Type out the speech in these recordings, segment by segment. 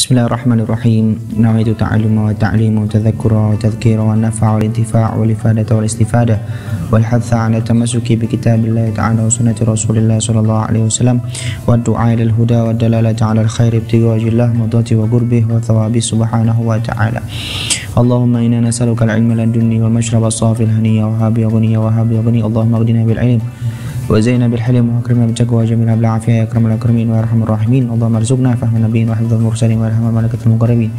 Bismillahirrahmanirrahim. Nawaitu ta'alluma wa ta'lima wa tadhakkura wa tadhkira wa nafa'a wal intifa'a wal ifadata wal istifada wal hadtha 'ala tamassuki bi kitabillahi ta'ala wa sunnati Rasulillah sallallahu alaihi wasallam wa du'a ila al-huda wa dalalati 'ala al-khair ibtigha wajhillah madati wa qurbihi wa thawabi subhanahu wa ta'ala. Allahumma inna nas'aluka al-'ilma ladunni wal mashraba as-safi al-haniyya wa habiya ghaniya wa habiya ghani. Allahumma aghdina bil 'ilm وزينا بالحلم وأكرمنا بالتقوى وجميلنا بالعافية يا أكرم الأكرمين وأرحم الراحمين. اللهم ارزقنا فهم النبيين وحفظ المرسلين وإلهام الملائكة المقربين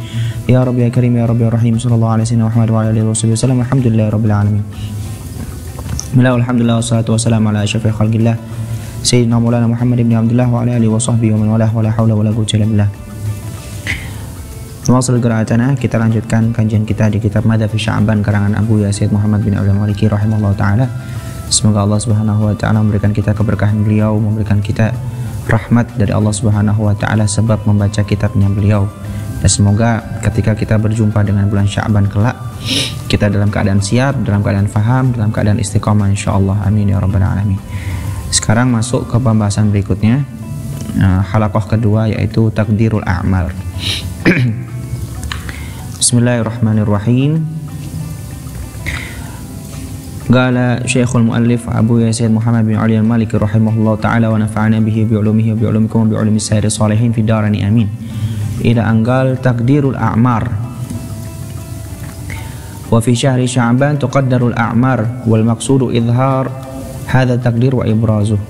يا رب يا كريم يا رب يا رحيم. صلى الله على سيدنا محمد وعلى آله وصحبه وسلم. الحمد لله رب العالمين. Bismillah walhamdulillah wassalatu wassalamu ala asyrafil khalqillah sayyidina maulana Muhammad ibn Abdullah wa ala alihi wa sahbihi wa man walah wa la haula wa la quwwata illa billah. Wassal qira'atana, kita lanjutkan kajian kita di kitab Madhab Sya'ban karangan Abu Ya Sayyid Muhammad bin Abdul Maliki rahimahullah taala. Semoga Allah Subhanahu wa taala memberikan kita keberkahan beliau, memberikan kita rahmat dari Allah Subhanahu wa taala sebab membaca kitabnya beliau. Dan semoga ketika kita berjumpa dengan bulan Sya'ban kelak, kita dalam keadaan siap, dalam keadaan faham, dalam keadaan istiqamah insyaallah. Amin ya rabbal alamin. Sekarang masuk ke pembahasan berikutnya, halaqah kedua, yaitu takdirul a'mal. Bismillahirrahmanirrahim. Qala Syekhul Muallif Abu Ya Sayyid Muhammad bin Ali al-Maliki rahimahullah ta'ala wa nafa'ana bihi bi'ulumihi wa bi'ulumikum wa bi'ulumi sayyidi salihin fi darani amin. Ila anggal takdirul a'mar. Wa fi syahri Sya'ban tuqaddarul a'mar wal maqsudu idhar hadha takdir wa ibrazuh.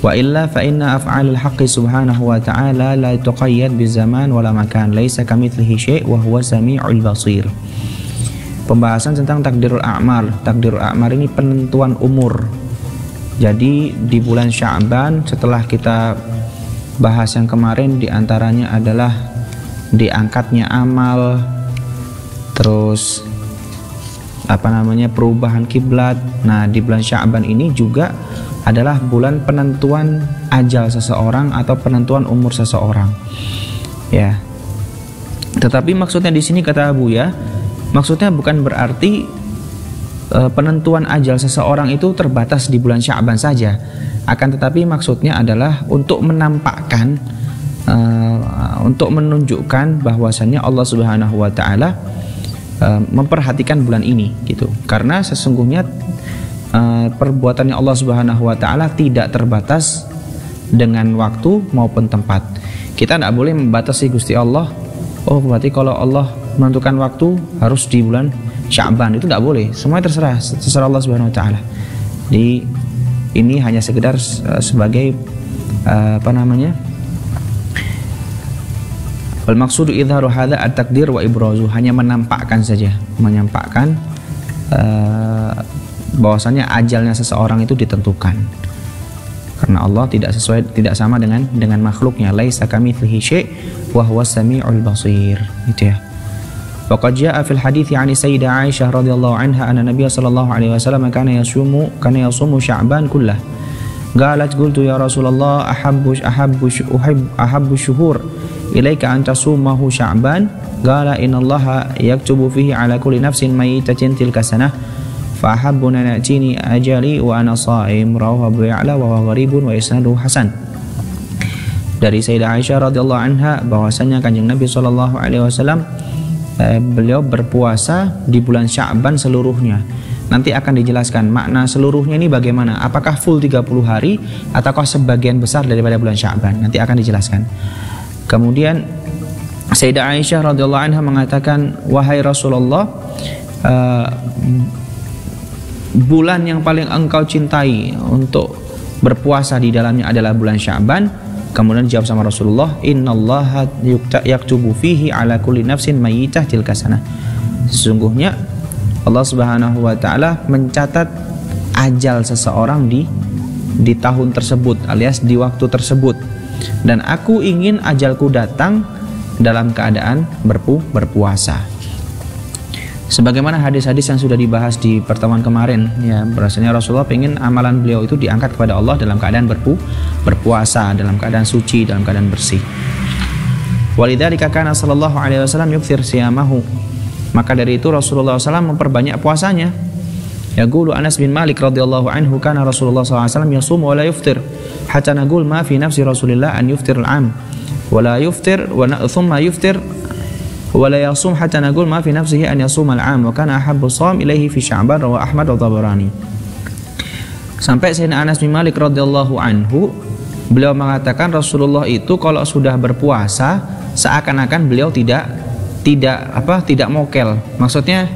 Wa illa fa inna af'alul haqqi subhanahu wa ta'ala la tuqayyad bi zaman wala makan, laisa kamitslihi syai' wa huwa sami'ul basir. Pembahasan tentang takdirul a'mar. Takdirul a'mar ini penentuan umur. Jadi di bulan Sya'ban, setelah kita bahas yang kemarin, diantaranya adalah diangkatnya amal, terus perubahan kiblat. Nah, di bulan Sya'ban ini juga adalah bulan penentuan ajal seseorang atau penentuan umur seseorang. Ya. Tetapi maksudnya di sini kata Abu Ya, maksudnya bukan berarti penentuan ajal seseorang itu terbatas di bulan Sya'ban saja. Akan tetapi maksudnya adalah untuk menampakkan, untuk menunjukkan bahwasannya Allah Subhanahu wa taala memperhatikan bulan ini gitu. Karena sesungguhnya perbuatannya Allah Subhanahu wa taala tidak terbatas dengan waktu maupun tempat. Kita tidak boleh membatasi Gusti Allah. Oh, berarti kalau Allah menentukan waktu harus di bulan Sya'ban, itu tidak boleh. Semuanya terserah Allah Subhanahu wa taala. Jadi ini hanya sekedar sebagai wal maqsudu idharu hadza at-takdir wa ibrazu, hanya menampakkan saja, menyampaikan bahwasanya ajalnya seseorang itu ditentukan. Karena Allah tidak sama dengan makhluknya. Laisa kamitslihi syai' wa huwas sami'ul basir. Gitu ya. Faqad jaa'a fil hadiits 'an Sayyidah Aisyah radhiyallahu anha anna Nabiy sallallahu alaihi wasallam kana yasumu Sya'ban kullah. Qalat qultu ya Rasulullah ahabbu syuhur ilaika an tasumahu Sya'ban? Qala innallaha yaktubu fihi 'ala kulli nafsin mayyitatin tilka sanah. Fahabbuna na'tini ajali wa ana sha'im, rawahu Abu Ya'la wa huwa gharibun wa isnaduhu hasan. Dari Sayyidah Aisyah radhiyallahu anha bahwasanya Kanjeng Nabi sallallahu alaihi wasallam beliau berpuasa di bulan Sya'ban seluruhnya. Nanti akan dijelaskan makna seluruhnya ini bagaimana. Apakah full 30 hari ataukah sebagian besar daripada bulan Sya'ban? Nanti akan dijelaskan. Kemudian Sayyidah Aisyah radhiyallahu anha mengatakan, wahai Rasulullah, bulan yang paling engkau cintai untuk berpuasa di dalamnya adalah bulan Sya'ban. Kemudian dijawab sama Rasulullah, innallaha yaktubu fihi 'ala kulli nafsin mayyitah tilka sanah. Sesungguhnya Allah Subhanahu wa taala mencatat ajal seseorang di tahun tersebut alias di waktu tersebut. Dan aku ingin ajalku datang dalam keadaan berpuasa. Sebagaimana hadis-hadis yang sudah dibahas di pertemuan kemarin, ya, bahwasanya Rasulullah ingin amalan beliau itu diangkat kepada Allah dalam keadaan berpuasa, dalam keadaan suci, dalam keadaan bersih. Walidzalika kana sallallahu alaihi wasallam yukthir siyamahu. Maka dari itu Rasulullah SAW memperbanyak puasanya. Yaqulu Anas bin Malik radhiyallahu anhu, kana Rasulullah SAW yasum wa la yuftir hatta naqul ma fi nafsi Rasulillah an yuftir al-am. wala yuftir thumma yuftir wala yasum hatta naqul ma fi nafsihi an yasum al-'am wa kana ahabbu sham ilaihi fi Sya'ban rawa Ahmad wa Tabarani. Sampai Sayyidina Anas bin Malik radhiyallahu anhu, beliau mengatakan Rasulullah itu kalau sudah berpuasa seakan-akan beliau tidak mokel. Maksudnya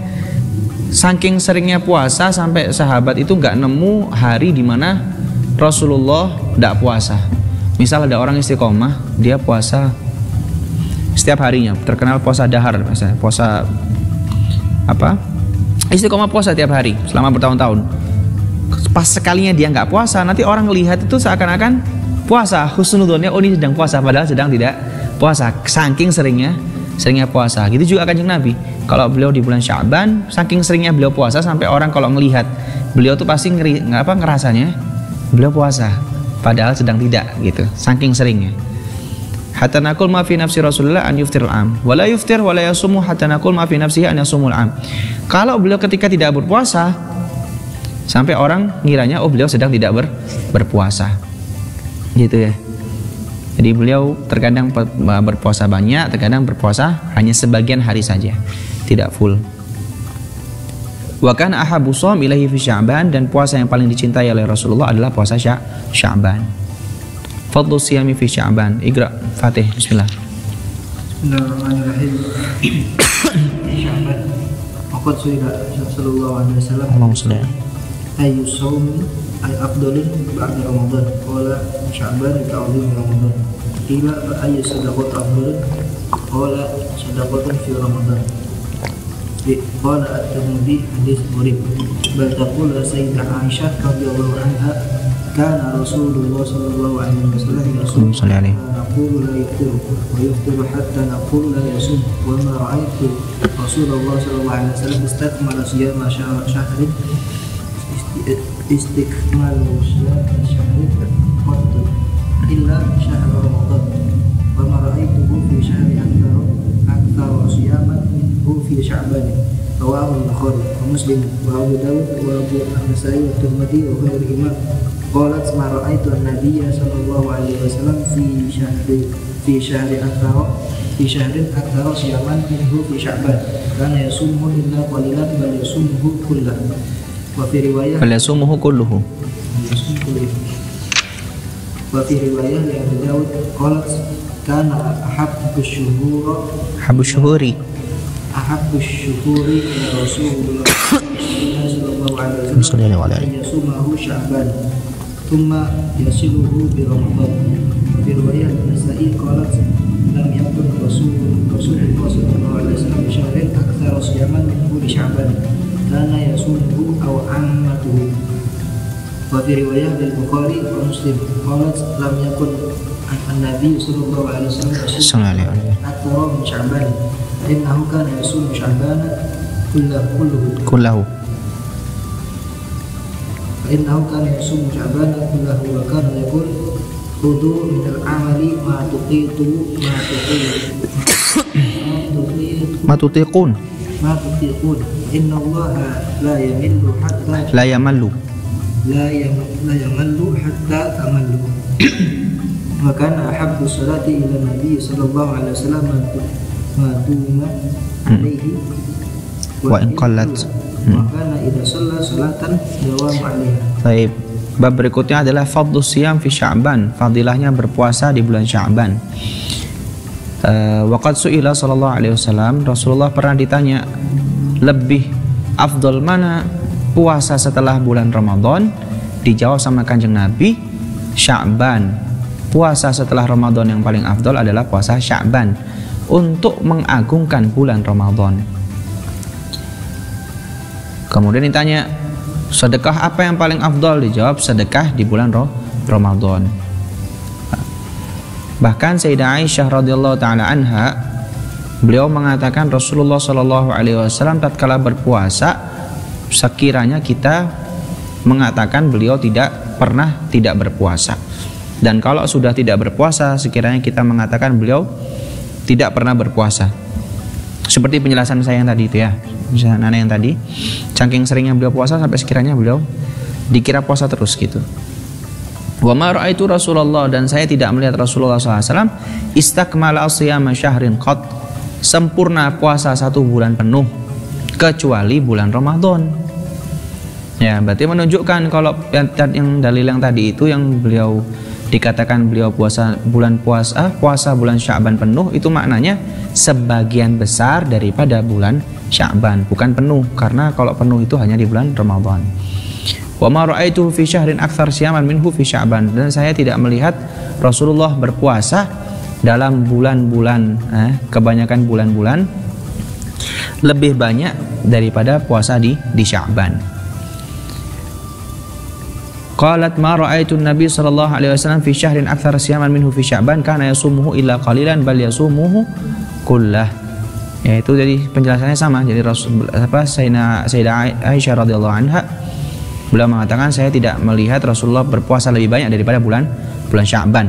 saking seringnya puasa sampai sahabat itu nggak nemu hari di mana Rasulullah tidak puasa. Misal ada orang istiqomah, dia puasa setiap harinya, terkenal puasa dahar, misalnya puasa istiqomah puasa tiap hari selama bertahun-tahun. Pas sekalinya dia nggak puasa, nanti orang lihat itu seakan-akan puasa, husnudzonnya, oh ini sedang puasa, padahal sedang tidak puasa. Saking seringnya puasa. Gitu juga Kanjeng Nabi. Kalau beliau di bulan Sya'ban, saking seringnya beliau puasa sampai orang kalau melihat beliau tuh pasti ngerasanya beliau puasa, padahal sedang tidak gitu. Saking seringnya. Hatta naqul ma fi nafsi Rasulullah an yuftirul am, wala yuftir wala yasumu hatta naqul ma fi nafsihi an yasumul am. Kalau beliau ketika tidak berpuasa sampai orang ngiranya oh beliau sedang tidak berpuasa. Gitu ya. Jadi beliau terkadang berpuasa banyak, terkadang berpuasa hanya sebagian hari saja, tidak full. Wa kana ahabbu shaum ilaihi fi Sya'ban, dan puasa yang paling dicintai oleh Rasulullah adalah puasa Sya'ban. Fadlu siyami fi Sya'ban. Iqra Fatih, bismillah. Bismillahirrahmanirrahim. Sya'ban. Waqad su'ila sallallahu alaihi wasallam. Allahumma shalli. Ayyu shaumi ay afdalun ba'da Ramadan? Qala Sya'ban ta'zim Ramadan. Qila fa ayyu sadaqat afdalun? Qala sadaqatun fi Ramadan. Qala at-Tirmidzi hadis gharib. Bal taqul Sayyidah Aisyah radhiyallahu anha kana Rasulullah sallallahu alaihi wasallam yasum naqulu la yuftiru wa yuftiru hatta naqulu la yasum wa ma ra'aytu Rasulullah sallallahu alaihi wasallam istakmala siyama syahrin istikmalu siyama syahrin qad illa syahr Ramadan wa ma ra'aytuhu fi syahri akthar siyaman minhu fi Sya'ban. Rawahu Bukhari wa Muslim wa Abu Dawud wa Abu An-Nasa'i wa Tirmidzi wa ghairihima. Qalat ma ra'aytu an-nabiyya sallallahu alaihi wasallam fi syahrin akthar siyaman minhu fi Sya'ban. Kana yasumuhu illa qalilan bal yasumuhu kullahu. Wa fi riwayah bal yasumuhu kulluhu. Wa fi riwayah li Abu Dawud qalat kana ahabbu syuhuri ila Rasulullah sallallahu alaihi wasallam yasumahu Sya'ban thumma yasiluhu bi Ramadan. Wa fi riwayah An-Nasa'i qalat lam yakun Rasulullah sallallahu alaihi wasallam syahrin aktsara siyaman minhu li Sya'ban kana yasumuhu aw ammatuhu. Wa fi riwayah Al-Bukhari wa Muslim qalat lam yakun an-nabi sallallahu alaihi wasallam aktsara min Sya'ban innahu kana yasum Sya'ban kullahu innahu kana yasum Sya'ban kullahu wa kana yaqul khudu min al-amali ma tutiqun inna Allaha la yamallu hatta tamallu. Wa kana ahabbu salati ila Nabi sallallahu alaihi wasallam ma duma alaihi wa in qallat. Wa kana idza shalla salatan dawam alaiha. Baik. Bab berikutnya adalah fadlu siyam fi Sya'ban, fadilahnya berpuasa di bulan Sya'ban. Waqad su'ila sallallahu alaihi wasallam, Rasulullah pernah ditanya lebih afdal mana puasa setelah bulan Ramadan. Dijawab sama Kanjeng Nabi, Sya'ban. Puasa setelah Ramadan yang paling afdal adalah puasa Sya'ban untuk mengagungkan bulan Ramadan. Kemudian ditanya, sedekah apa yang paling afdal? Dijawab, sedekah di bulan Ramadan. Bahkan Sayyidah Aisyah radhiyallahu taala anha, beliau mengatakan Rasulullah sallallahu alaihi wasallam tatkala berpuasa, sekiranya kita mengatakan beliau tidak pernah tidak berpuasa. Dan kalau sudah tidak berpuasa, sekiranya kita mengatakan beliau tidak pernah berpuasa. Seperti penjelasan saya yang tadi itu ya, misalnya Nana yang tadi, saking seringnya beliau puasa sampai sekiranya beliau dikira puasa terus gitu. Wa ma ra'aitu Rasulullah, dan saya tidak melihat Rasulullah SAW istakmala siyama syahrin qat, sempurna puasa 1 bulan penuh kecuali bulan Ramadan. Ya, berarti menunjukkan kalau yang dalil yang tadi itu yang beliau dikatakan beliau puasa bulan Sya'ban penuh, itu maknanya sebagian besar daripada bulan Sya'ban, bukan penuh, karena kalau penuh itu hanya di bulan Ramadan. Wa ma ra'aituhu fi syahrin aktsar siyaman minhu fi Sya'ban, dan saya tidak melihat Rasulullah berpuasa dalam bulan-bulan kebanyakan bulan-bulan lebih banyak daripada puasa di Sya'ban. Qalat ma ra'aitu Nabi sallallahu alaihi wasallam fi syahrin aktsar siyaman minhu fi Sya'ban kana yasumuhu illa qalilan bal yasumuhu kullah. Yaitu jadi penjelasannya sama. Jadi Sayyidah Aisyah radhiyallahu anha beliau mengatakan, saya tidak melihat Rasulullah berpuasa lebih banyak daripada bulan Sya'ban.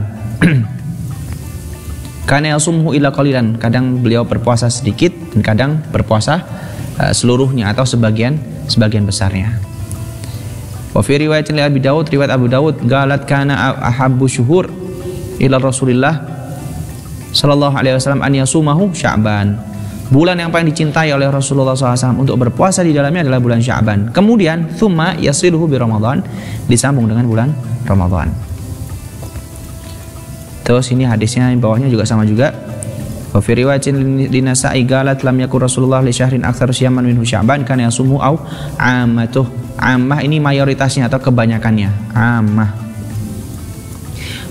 Kana yasumuhu illa qalilan, kadang beliau berpuasa sedikit dan kadang berpuasa seluruhnya atau sebagian besarnya. Wa fi riwayat Abi Dawud, riwayat Abu Dawud, galat kana ahabbu syuhur ila Rasulillah sallallahu alaihi wasallam an yasumahu Sya'ban. Bulan yang paling dicintai oleh Rasulullah SAW untuk berpuasa di dalamnya adalah bulan Sya'ban. Kemudian thumma yasiluhu bi Ramadan, disambung dengan bulan Ramadan. Terus ini hadisnya di bawahnya juga sama juga. Wa fi riwayatin Nasa'i galat lam yakun Rasulullah li syahrin aktsar siyaman minhu Sya'ban kana yasumu au ammatuh. Ammah ini mayoritasnya atau kebanyakannya. Ammah.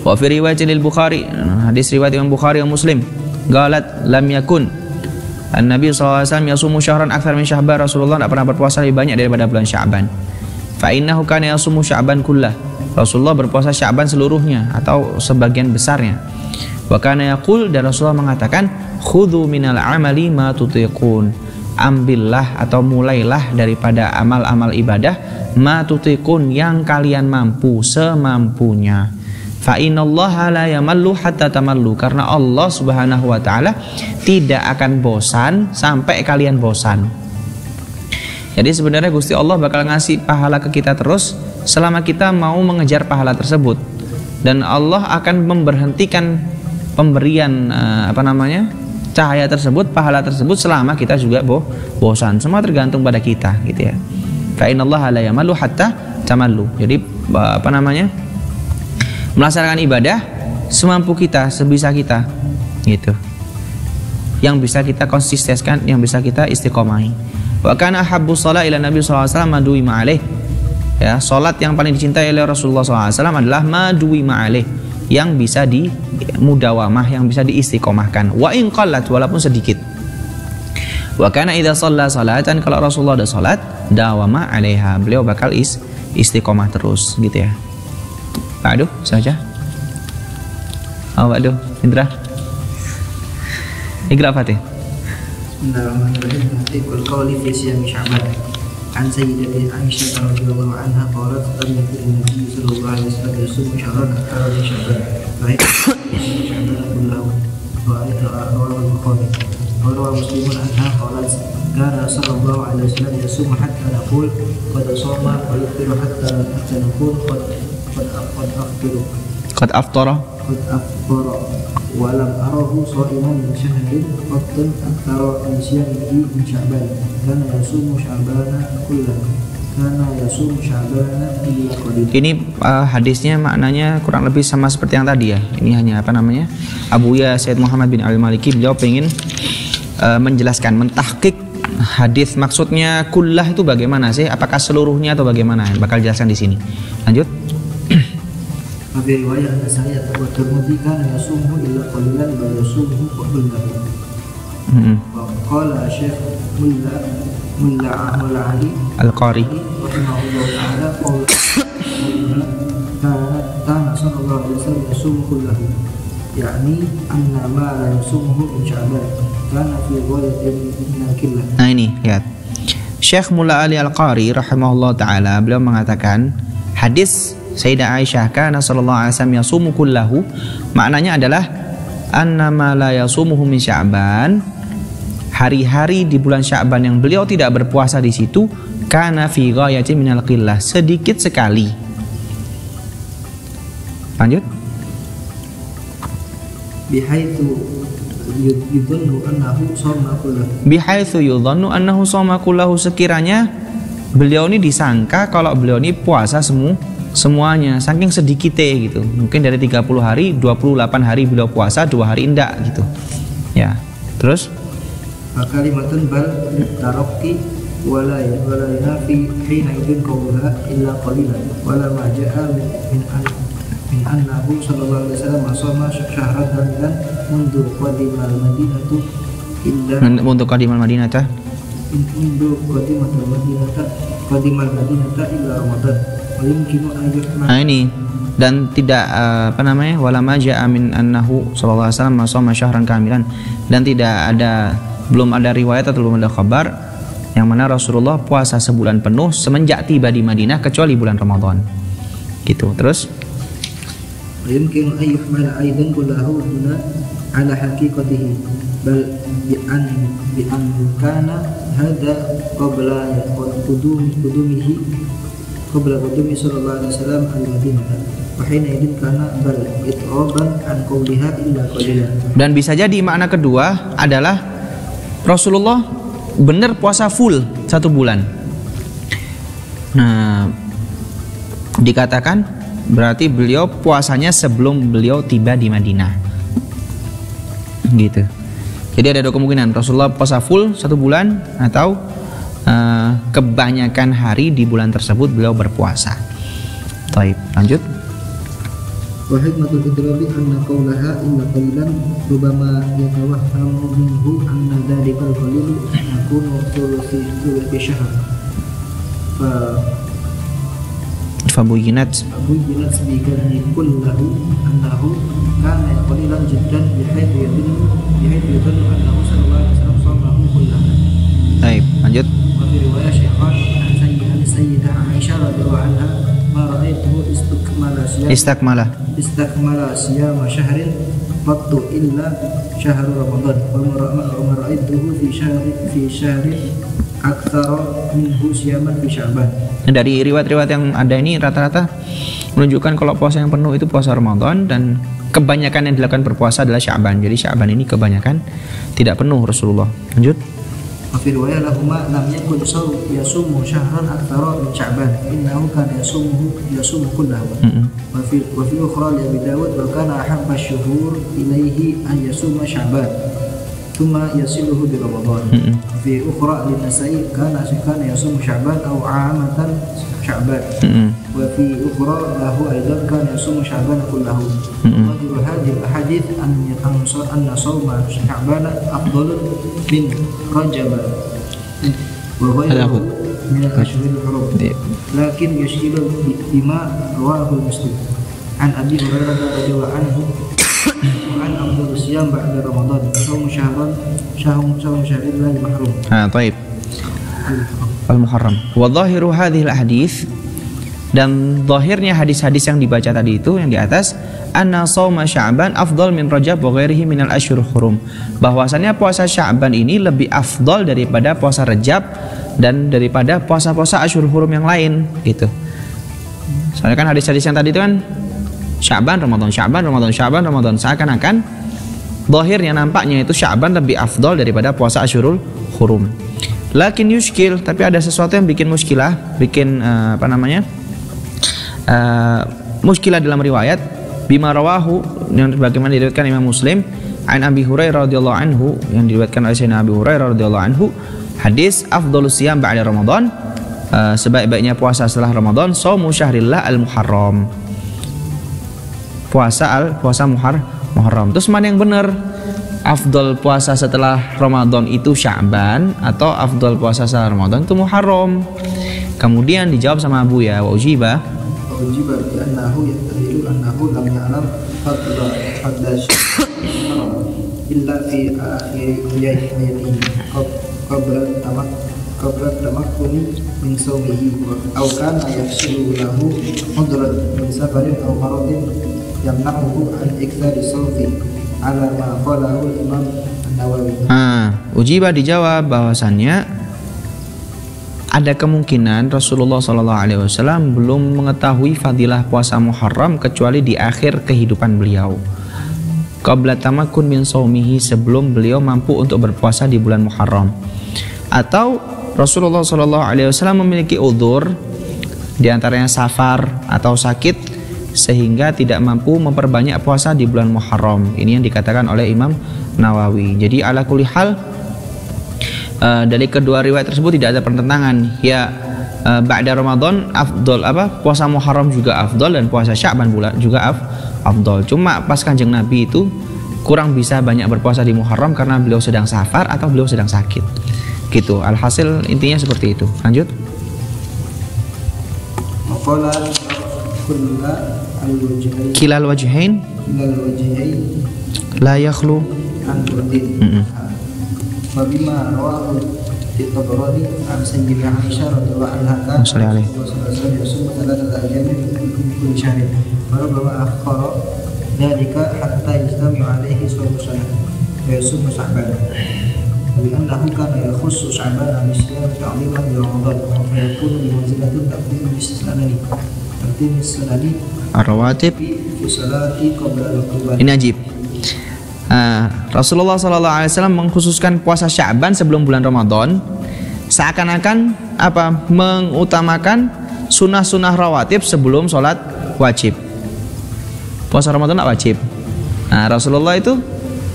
Wa fi riwayatin Bukhari, hadis riwayat Imam Bukhari dan Muslim, galat lam yakun Nabi SAW yasumu syahran aktsar min Sya'ban, Rasulullah tidak pernah berpuasa lebih banyak daripada bulan Sya'ban. Fa innahu kana yasumu Sya'ban kullah, Rasulullah berpuasa Sya'ban seluruhnya atau sebagian besarnya. Wa kana yaqul, dan Rasulullah mengatakan, khudhu minal amali ma tutiqun, ambillah atau mulailah daripada amal-amal ibadah ma tutiqun, yang kalian mampu semampunya. Fa innallaha la yamallu hatta tamallu, karena Allah Subhanahu wa taala tidak akan bosan sampai kalian bosan. Jadi sebenarnya Gusti Allah bakal ngasih pahala ke kita terus selama kita mau mengejar pahala tersebut, dan Allah akan memberhentikan pemberian cahaya tersebut, pahala tersebut, selama kita juga bosan. Semua tergantung pada kita, gitu ya. Fa innallaha la yamallu hatta tamallu. Jadi melaksanakan ibadah semampu kita, sebisa kita, gitu. Yang bisa kita konsistenkan, yang bisa kita istiqomahi. Wa kana habbu shalah ila Nabi sallallahu alaihi wasallam madui ma'alih. Ya, salat yang paling dicintai oleh Rasulullah sallallahu alaihi wasallam adalah madui ma'alih, yang bisa di mudawamah, yang bisa diistiqomahkan. Wa in qallat, walaupun sedikit. Wa kana idza shalla salatan, kalau Rasulullah ada salat, dawama 'alaiha, beliau bakal istiqomah terus, gitu ya. Aduh, saja. Aduh, Indra. Iqra Fatih. Bismillahirrahmanirrahim. Tahqiqul qawli fi siyam Sya'ban. An Sayyidatina Aisyah radhiyallahu anha qalat lam yakun Nabi sallallahu alaihi wasallam yasum syahran akthar min Sya'ban. Baik. Sya'ban kullahu wa al-Bukhari. Wa Muslimun anha qalat kana sallallahu alaihi wasallam yasum hatta naqul qad shoma wa yuftiru hatta naqul qad aftara wa lam arahu sha'iman min syahrin qattan akthara min siyamihi min Sya'ban kana yasumu Sya'bana kullahu kana yasumu Sya'bana illa qalil. Ini hadisnya maknanya kurang lebih sama seperti yang tadi ya. Ini hanya Abu Ya Sayyid Muhammad bin Al-Maliki, beliau ingin menjelaskan, mentahqiq hadis, maksudnya kullah itu bagaimana sih? Apakah seluruhnya atau bagaimana? Bakal jelaskan di sini. Lanjut. Abi riwayat Nasa'i atau Tirmidzi kana yasumuhu illa qalilan wa yasumuhu kullahu. Qala Syekh Mulla Ali Al-Qari rahimahullah ta'ala kana sallallahu alaihi wasallam yasumu kullahu, yakni anna ma la yasumuhu min Sya'ban kana fi ghayatin min al-qillah. Nah ini lihat, Syekh Mulla Ali Al-Qari rahimahullah ta'ala beliau mengatakan hadis Sayyidah Aisyah kana sallallahu alaihi wasallam yasumu kullahu, maknanya adalah annama la yasumuhu min Sya'ban, hari-hari di bulan Sya'ban yang beliau tidak berpuasa di situ, kana fi ghayatin minal qillah, sedikit sekali. Lanjut. Bihaitsu yudhannu annahu shoma kullahu. Bihaitsu yudhannu annahu shoma kullahu, sekiranya beliau ini disangka kalau beliau ini puasa semuanya, saking sedikitnya gitu. Mungkin dari 30 hari, 28 hari beliau puasa, 2 hari enggak gitu. Ya. Terus kalimatun bal tarakki wala yanafi hina idin qawla illa qalilan wala ma ja'a min annahu sallallahu alaihi wasallam shoma syahran kamilan mundu qadimal madinatu illa untuk qadimal madinata illa ramadan. Nah ini, dan tidak wala ma ja'a min annahu sallallahu alaihi wasallam shoma syahran kamilan, dan belum ada riwayat atau belum ada kabar yang mana Rasulullah puasa sebulan penuh semenjak tiba di Madinah kecuali bulan Ramadan. Gitu. Terus yumkin an yuhmala aidan kullahu huna ala haqiqatihi bal bi an kana hada qabla qudumihi sallallahu alaihi wasallam al-Madinah wa hina idin kana bal it'aban an qawliha illa qalilan. Dan bisa jadi makna kedua adalah Rasulullah benar puasa full 1 bulan. Nah, dikatakan berarti beliau puasanya sebelum beliau tiba di Madinah. Gitu. Jadi ada 2 kemungkinan, Rasulullah puasa full 1 bulan atau kebanyakan hari di bulan tersebut beliau berpuasa. Baik, lanjut. Wa hikmatul idrabi anna qawlaha illa qalilan rubama yatawahhamu minhu anna dhalikal qalil yakunu thuluthi syahr. Fabuyinat biqadri kullahu annahu kana qalilan jiddan bihaythu yadullu annahu sallallahu alaihi wasallam shamahu kullahu. Baik, lanjut. Wa fi riwayat Syekhan Sayyidah Aisyah radhiyallahu anha ma ra'aituhu istakmala siyama syahrin qattu illa syahr Ramadan wa ma ra'aituhu fi syahrin aktsara minhu siyaman fi Sya'ban. Dari riwayat-riwayat yang ada ini rata-rata menunjukkan kalau puasa yang penuh itu puasa Ramadan, dan kebanyakan yang dilakukan berpuasa adalah Sya'ban. Jadi Sya'ban ini kebanyakan tidak penuh Rasulullah. Lanjut. Wa fi riwayat lahumma lam yakun yasumu syahran aktsara min Sya'ban innahu kana yasumu kullahu. Wa fi ukhra li Abi Dawud wa kana ahabba syuhur ilaihi an yasuma Sya'ban thumma yasiluhu bi Ramadan. Fi ukhra li Nasa'i kana yasumu Sya'ban aw 'amatan Sya'ban. Wa fi ukhra lahu aidan kana yasumu Sya'ban kullahu. Wa fi hadhihi al-ahadith anna sawma Sya'ban afdalu min Rajab wa ghayruhu min al-ashhuril hurum. Lakin yashghilu bima rawahu Muslim an Abi Hurairah radhiyallahu anhu an afdalus siyam ba'da Ramadan shawmu syahrin la mahrum. Baik. Al-Muharram. Wa dhahiru hadhil ahadits, dan zahirnya hadis-hadis yang dibaca tadi itu yang di atas, anna shauma Sya'ban afdal min Rajab wa ghairihi minal asyhurul hurum, bahwasannya puasa Sya'ban ini lebih afdal daripada puasa Rajab dan daripada puasa-puasa asyhurul hurum yang lain gitu. Soalnya kan hadis-hadis yang tadi itu kan Sya'ban Ramadan, seakan-akan zahirnya nampaknya itu Sya'ban lebih afdal daripada puasa asyhurul hurum. Lakin yushkil, tapi ada sesuatu yang bikin muskilah, muskilah dalam riwayat bima rawahu, yang bagaimana diriwayatkan Imam Muslim an Abi Hurairah radhiyallahu anhu, yang diriwayatkan oleh Sayyidina Abi Hurairah radhiyallahu anhu, hadis afdhalus siyam ba'da Ramadan, sebaik-baiknya puasa setelah Ramadan shaumu syahrillah al-Muharram, puasa Muharram. Terus mana yang benar? Afdal puasa setelah Ramadan itu Sya'ban atau afdal puasa setelah Ramadan itu Muharram? Kemudian dijawab sama Abu ya, wa ujiba bi annahu yaqdiru annahu lam ya'lam fadla illa fi akhir hayatihi qabla tamakkuni min sawmihi aw kana yafsilu lahu udran min safarin aw maradin yamna'uhu an iktsari sawfi ala ma qalahu Imam An-Nawawi. Ujiba, dijawab bahwasannya ada kemungkinan Rasulullah SAW belum mengetahui fadilah puasa Muharram kecuali di akhir kehidupan beliau. Qabla tamakun min saumihi, sebelum beliau mampu untuk berpuasa di bulan Muharram. Atau Rasulullah SAW memiliki udzur, di antaranya safar atau sakit, sehingga tidak mampu memperbanyak puasa di bulan Muharram. Ini yang dikatakan oleh Imam Nawawi. Jadi ala kulli hal, dari kedua riwayat tersebut tidak ada pertentangan. Ya, ba'da Ramadan afdol, puasa Muharram juga afdol dan puasa Sya'ban juga afdol. Cuma pas Kanjeng Nabi itu kurang bisa banyak berpuasa di Muharram karena beliau sedang safar atau beliau sedang sakit. Gitu. Alhasil intinya seperti itu. Lanjut. Kilal wajhain la yakhlu Wabima rawahu At-Tabarani an Sayyidah Aisyah radhiyallahu anha sallallahu alaihi wasallam thalathata ayamin min kulli shahrin wa rabbama akhara dhalika hatta yastami'u alaihi sawmu sanah wa yasum Sya'ban wa annahu kana yakhussu Sya'ban al-Islam ta'liman bi Ramadan wa yakunu bi manzilatin taqdim as-sanadi ar-rawatib fi salati qabla al-qurban. Ini ajib. Rasulullah SAW mengkhususkan puasa Sya'ban sebelum bulan Ramadan, seakan-akan mengutamakan sunnah-sunnah rawatib sebelum sholat wajib. Puasa Ramadan tidak wajib. Rasulullah itu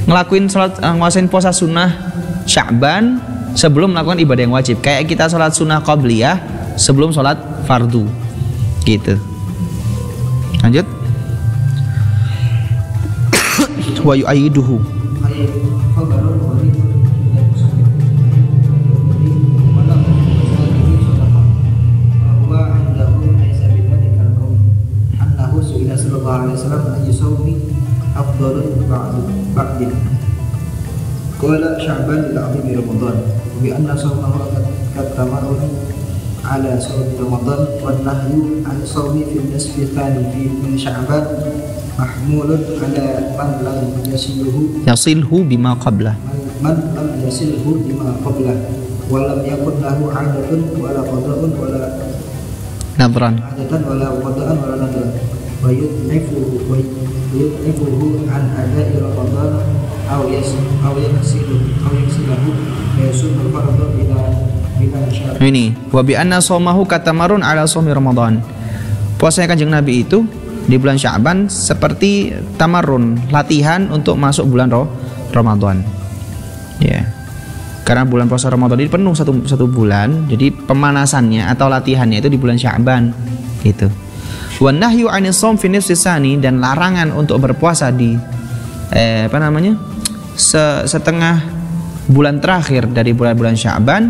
nguasain puasa sunnah Sya'ban sebelum melakukan ibadah yang wajib. Kayak kita sholat sunnah qabliyah sebelum sholat fardu, gitu. Lanjut. Wa yu'ayyiduhu qala Sya'ban lil-'azim Ramadan bi anna sawmahu katamarun ala sawmi Ramadan wa nahyu an sawmi fi nisfi thani min Sya'ban mahmulun ala man lam yasilhu bima qablah wa lam yakun lahu 'adatun wala qada'un wala nadran wa yud'ifuhu an ada'i Ramadan aw yaksiluhu wa yasumul fardhu bila syarat. Ini wa bi anna shaumahu katamarun ala shaumi Ramadan. Puasanya Kanjeng Nabi itu di bulan Sya'ban seperti tamarun, latihan untuk masuk bulan Ramadan. Ya. Karena bulan puasa Ramadan ini penuh satu bulan, jadi pemanasannya atau latihannya itu di bulan Sya'ban, gitu. Wa nahyu 'anis shaum fi nisfi tsani, dan larangan untuk berpuasa di setengah bulan terakhir dari bulan Sya'ban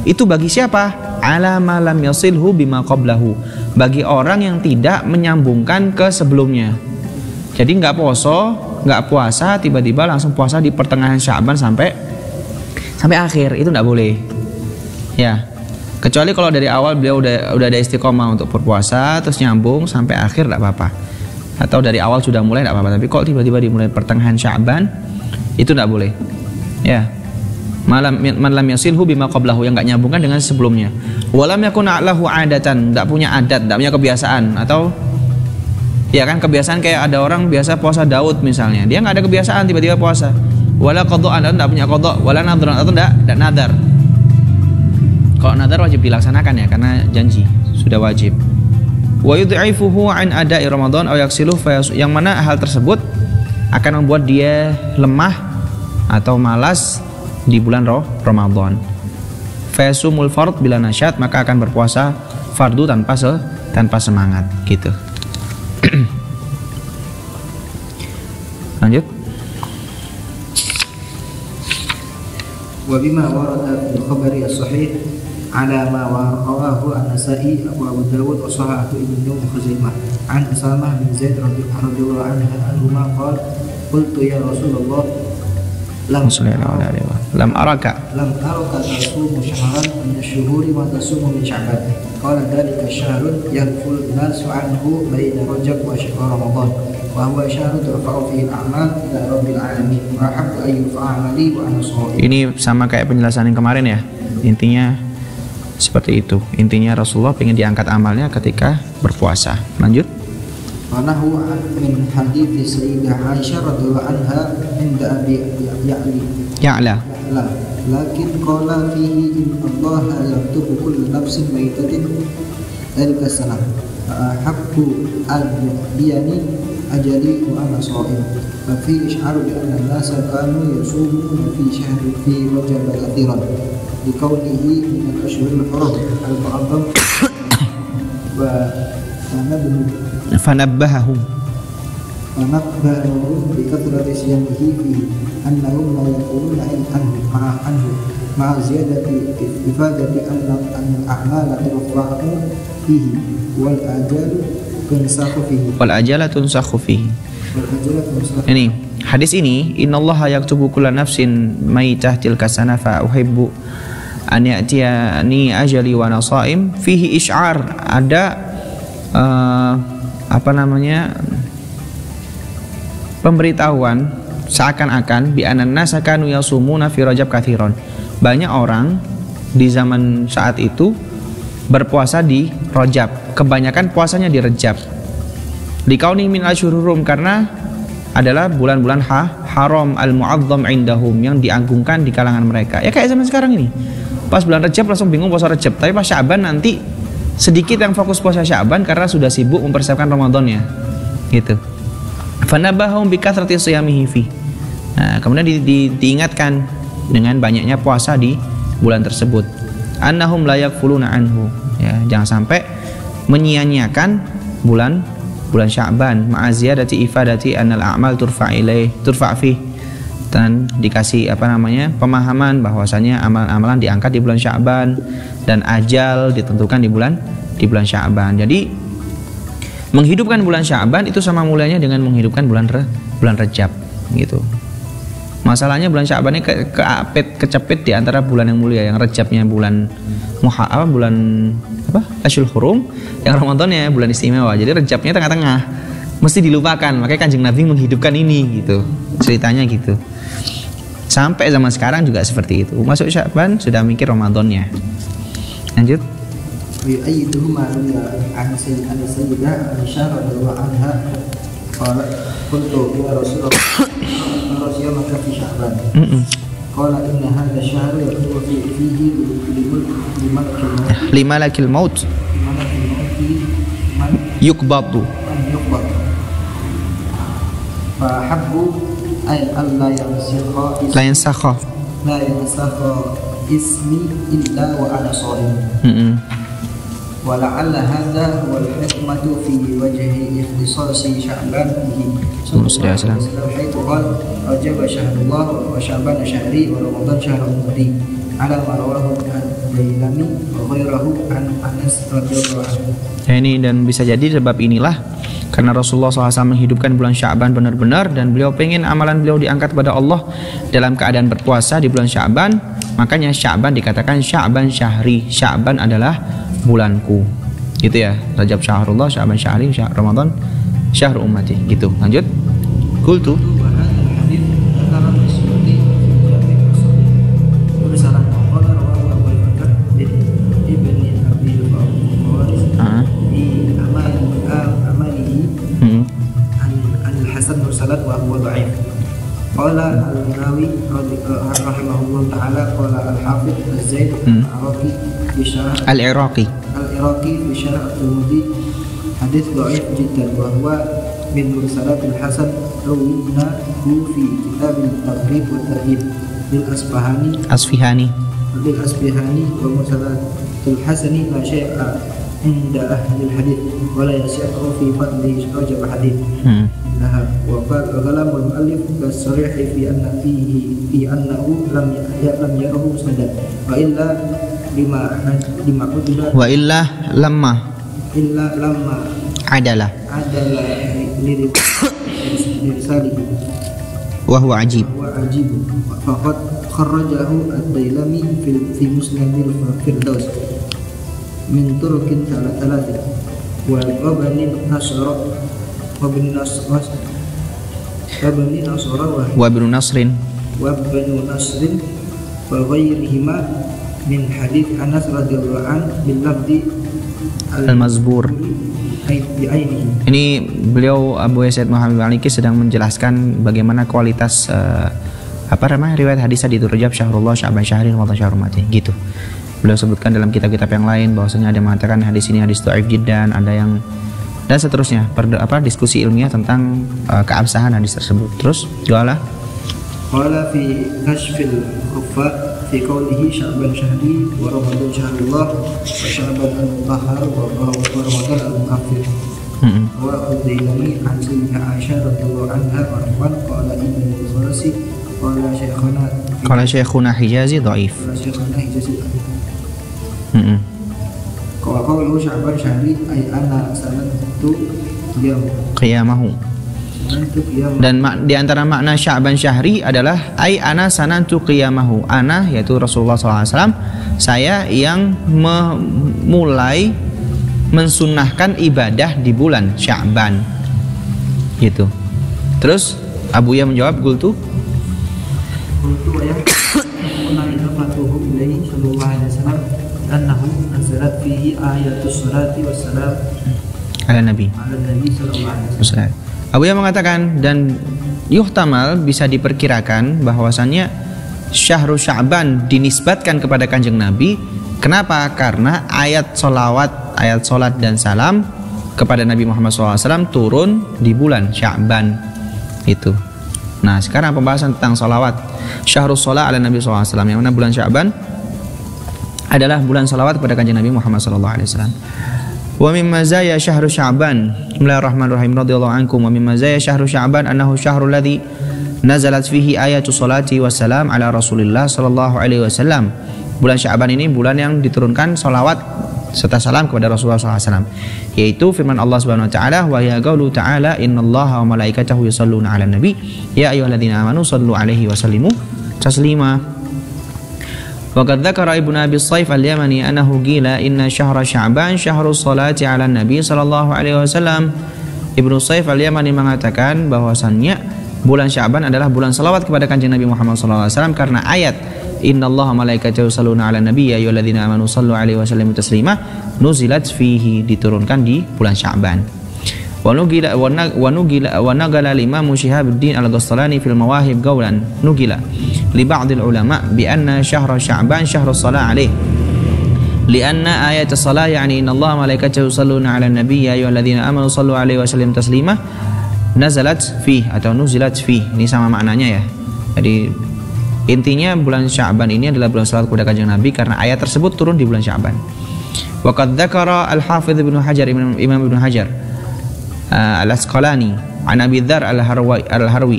itu bagi siapa? Ala ma lam yasilhu bima qablahu, bagi orang yang tidak menyambungkan ke sebelumnya. Jadi nggak puasa tiba-tiba langsung puasa di pertengahan Sya'ban sampai akhir, itu nggak boleh. Ya. Kecuali kalau dari awal beliau udah ada istiqomah untuk berpuasa terus nyambung sampai akhir tidak apa-apa. Atau dari awal sudah mulai tidak apa-apa. Tapi kalau tiba-tiba dimulai pertengahan Sya'ban itu tidak boleh. Ya. Man lam yasilhu bima qablahu, yang enggak nyambungkan dengan sebelumnya. Walam yakun lahu 'adatan, enggak punya adat, enggak punya kebiasaan, atau ya kan kebiasaan kayak ada orang biasa puasa Daud misalnya. Dia enggak ada kebiasaan tiba-tiba puasa. Wala qada'an, enggak punya qada', wala nadran, atau enggak nadar. Kalau nadar wajib dilaksanakan ya, karena janji sudah wajib. Wa yud'ifuhu an ada'i Ramadan aw yaksiluhu, yang mana hal tersebut akan membuat dia lemah atau malas di bulan Ramadan. Fasumul fard bila nasyat, maka akan berpuasa fardu tanpa semangat, gitu. Lanjut. Wa bima warada fil khabari as-sahih ala ma rawahu an-Nasa'i Abu Dawud wa sahahahu Ibnu Khuzaimah an Usamah bin Zaid radhiyallahu anhu qala qultu ya Rasulullah lam araka tasumu syahran min asy-syuhuri wa tasumu min Sya'ban. Qala dzalika syahrun yaghfulu an-nasu anhu baina Rajab wa Ramadan wa huwa syahrun turfa'u fihi al-a'mal ila rabbil alamin wa ahabbu an yurfa'a 'amali wa ana sha'im. Ini sama kayak penjelasan yang kemarin ya. Intinya Seperti itu. Intinya Rasulullah ingin diangkat amalnya ketika berpuasa. Lanjut. Wanahu min hadits Sayyidah Aisyah radhiyallahu anha inda Abi Ya'la. Lakin qala fihi inna Allah yaktubu kull nafsin maitatin dalika sanah. Habbu al-diyani ajali wa ana sha'im. Fa fi ish'aru bi anna an-nasa kanu yasumuna fi shahri fi Rajab al-akhiran. Likawnihi min al-ashhuril hurum al-mu'azzam wa fanabbahahum bi kathrati siyamihi fi annahum la yaquluna anhu ma'a ziyadati ifadati anna al-a'mala turfa'u fihi wal ajala tunsakhu fihi. Ini hadis ini, innallaha yaktubu kulla nafsin maitah tilka sana fa uhibbu an ya'tiyani ajali wa nasaim. Fihi isy'ar, ada pemberitahuan seakan-akan bi anan nasa kanu yasumuna fi Rajab katsiran. Banyak orang di zaman saat itu berpuasa di Rajab, kebanyakan puasanya di Rajab. Likauni min asyhurum, karena adalah bulan-bulan haram al-mu'azzam indahum, yang diagungkan di kalangan mereka. Ya kayak zaman sekarang ini. Pas bulan Rajab langsung bingung puasa Rajab, tapi pas Sya'ban nanti sedikit yang fokus puasa Sya'ban karena sudah sibuk mempersiapkan Ramadannya. Gitu. Fanabahum bi kathrati siyamihi fi. Nah, kemudian diingatkan dengan banyaknya puasa di bulan tersebut. Annahum la yakfuluna anhu. Ya, jangan sampai menyia-nyiakan bulan Sya'ban. Ma'aziyadati ifadati annal a'mal turfa' fi, dan dikasih pemahaman bahwasanya amalan-amalan diangkat di bulan Sya'ban dan ajal ditentukan di bulan Sya'ban. Jadi menghidupkan bulan Sya'ban itu sama mulianya dengan menghidupkan bulan Rajab gitu. Masalahnya bulan Sya'ban ini kecepit di antara bulan yang mulia, yang Rajabnya bulan Ashul Hurum, yang Ramadannya bulan istimewa. Jadi Rajabnya tengah-tengah, mesti dilupakan. Makanya Kanjeng Nabi menghidupkan ini gitu. Ceritanya gitu. Sampai zaman sekarang juga seperti itu. Masuk Sya'ban sudah mikir Ramadannya. Lanjut. Yu'ayyiduhu ma'luya an sayyidah Aisyah radhiyallahu anha qala qultu ya Rasulullah maka fi Sya'ban. Qala inna hadha syahru yakunu fihi limalakil maut yukbadu fa habbu ay alla yansakha ismi illa wa ana sha'im. Wa la'alla hadha wal hikmatu fi wajhi ikhtisasi Sya'ban bihi sallallahu alaihi wasallam, haitsu qala Rajab syahrullah wa Sya'ban syahri wa Ramadan syahrul mudi ala ma rawahu al-Bailami wa ghairahu an Anas radhiyallahu anhu. Ini dan bisa jadi sebab inilah karena Rasulullah SAW menghidupkan bulan Sya'ban benar-benar, dan beliau pengen amalan beliau diangkat kepada Allah dalam keadaan berpuasa di bulan Sya'ban. Makanya Sya'ban dikatakan Sya'ban syahri. Sya'ban adalah bulanku. Gitu ya. Rajab syahrullah, Sya'ban syahri, Ramadan syahr ummati. Gitu. Lanjut. Qultu Qala al-Nawawi rahimahullah ta'ala qala al-Hafidh Az-Zaid al-Iraqi fi syarh at-Tirmidzi hadits dhaif jiddan wa huwa min mursalat al-Hasan rawinahu fi kitab al-Taghrib wa at-Tarhib lil Asfihani wa mursalat al-Hasani la syai'a inda ahli al-hadith wa la yasi'u fi fadli Rajab hadith. وقال المؤلف كالصريح في أنه لم يره مسندا وإلا لما عدل لرساله وهو عجيب فقد خرجه الديلمي في مسند الفردوس من طرق ثلاثة وابن نصر وغيرهما min hadits Anas radhiyallahu an bil lafzi al-mazbur. Ini beliau Abu Yazid Muhammad Maliki sedang menjelaskan bagaimana kualitas riwayat hadis di Rajab Syahrullah, Sya'ban Syahri, Ramadan Syahrumatin gitu. Beliau sebutkan dalam kitab-kitab yang lain bahwasanya ada yang mengatakan hadis ini hadis dhaif jiddan, ada yang dan seterusnya, diskusi ilmiah tentang keabsahan hadis tersebut. Terus qala fi kashfil khuffa fi qawlihi Sya'ban Syahri wa Ramadan Syahrullah wa Sya'ban al-Mutahhar wa Ramadan al-Mukaffir. Wa Udailami an Sayyidah Aisyah radhiyallahu anha marfu'an qala Ibnu Al-Kharasi qala Syekhuna Hijazi dhaif. Qala qawluhu Sya'ban Syahri ay ana sanatu qiyamahu. Dan di antara makna Sya'ban Syahri adalah ai ana sanantu qiyamahu. Ana yaitu Rasulullah SAW, saya yang memulai mensunnahkan ibadah di bulan Sya'ban gitu. Terus Abu Ya menjawab qultu ya idafatuhu ilaihi sallallahu alaihi wasallam annahu nazalat fihi ayatus salati wassalam ala nabi sallallahu alaihi wasallam. Abu Ya mengatakan, dan yuhtamal bisa diperkirakan bahwasannya Syahrul Sya'ban dinisbatkan kepada Kanjeng Nabi. Kenapa? Karena ayat solawat, ayat solat dan salam kepada Nabi Muhammad SAW turun di bulan Sya'ban itu. Nah sekarang pembahasan tentang solawat. Syahrul Sholat ala Nabi SAW, yang mana bulan Sya'ban adalah bulan solawat kepada Kanjeng Nabi Muhammad SAW. Wa min mazaya syahru Sya'ban. Bismillahirrahmanirrahim. Radhiyallahu ankum. Wa min mazaya syahru Sya'ban annahu syahrul ladzi nazalat fihi ayatu sholati wassalam ala Rasulillah sallallahu alaihi wasallam. Bulan Sya'ban ini bulan yang diturunkan salawat serta salam kepada Rasulullah SAW, yaitu firman Allah Subhanahu wa taala, wa ya qaulu ta'ala innallaha wa malaikatahu yusholluna 'alan nabi ya ayyuhalladzina amanu shallu 'alaihi wa sallimu taslima. Waqad dzakara Ibnu Abi Shaif al-Yamani annahu qila inna syahra Sya'ban syahrus salati 'alan nabi sallallahu alaihi wasallam. Ibnu Shaif al-Yamani mengatakan bahwasannya bulan Sya'ban adalah bulan salawat kepada Kanjeng Nabi Muhammad sallallahu alaihi wasallam karena ayat innallaha malaikatahu yusholluna 'alan nabi ya ayyuhalladzina amanu shallu 'alaihi wa sallimu taslima nuzilat fihi, diturunkan di bulan Sya'ban. Wa nagala Imam Syihabuddin Al-Ghastalani fil Mawahib qawlan nugila li ba'dil ulama bi anna syahra Sya'ban syahrus shalah 'alaihi lianna ayat as-salah yani innallaha malaikatahu yusholluna 'alan nabi ya ayyuhalladzina amanu shallu 'alaihi wa sallimu taslima nazalat fihi atau nuzilat fihi. Ini sama maknanya ya. Jadi intinya bulan Sya'ban ini adalah bulan salat kepada Kanjeng Nabi karena ayat tersebut turun di bulan Sya'ban. Wa qad dzakara al-Hafidz Ibnu Hajar, Imam Ibnu Hajar Al-Asqalani an Abi Dzar al-Harwi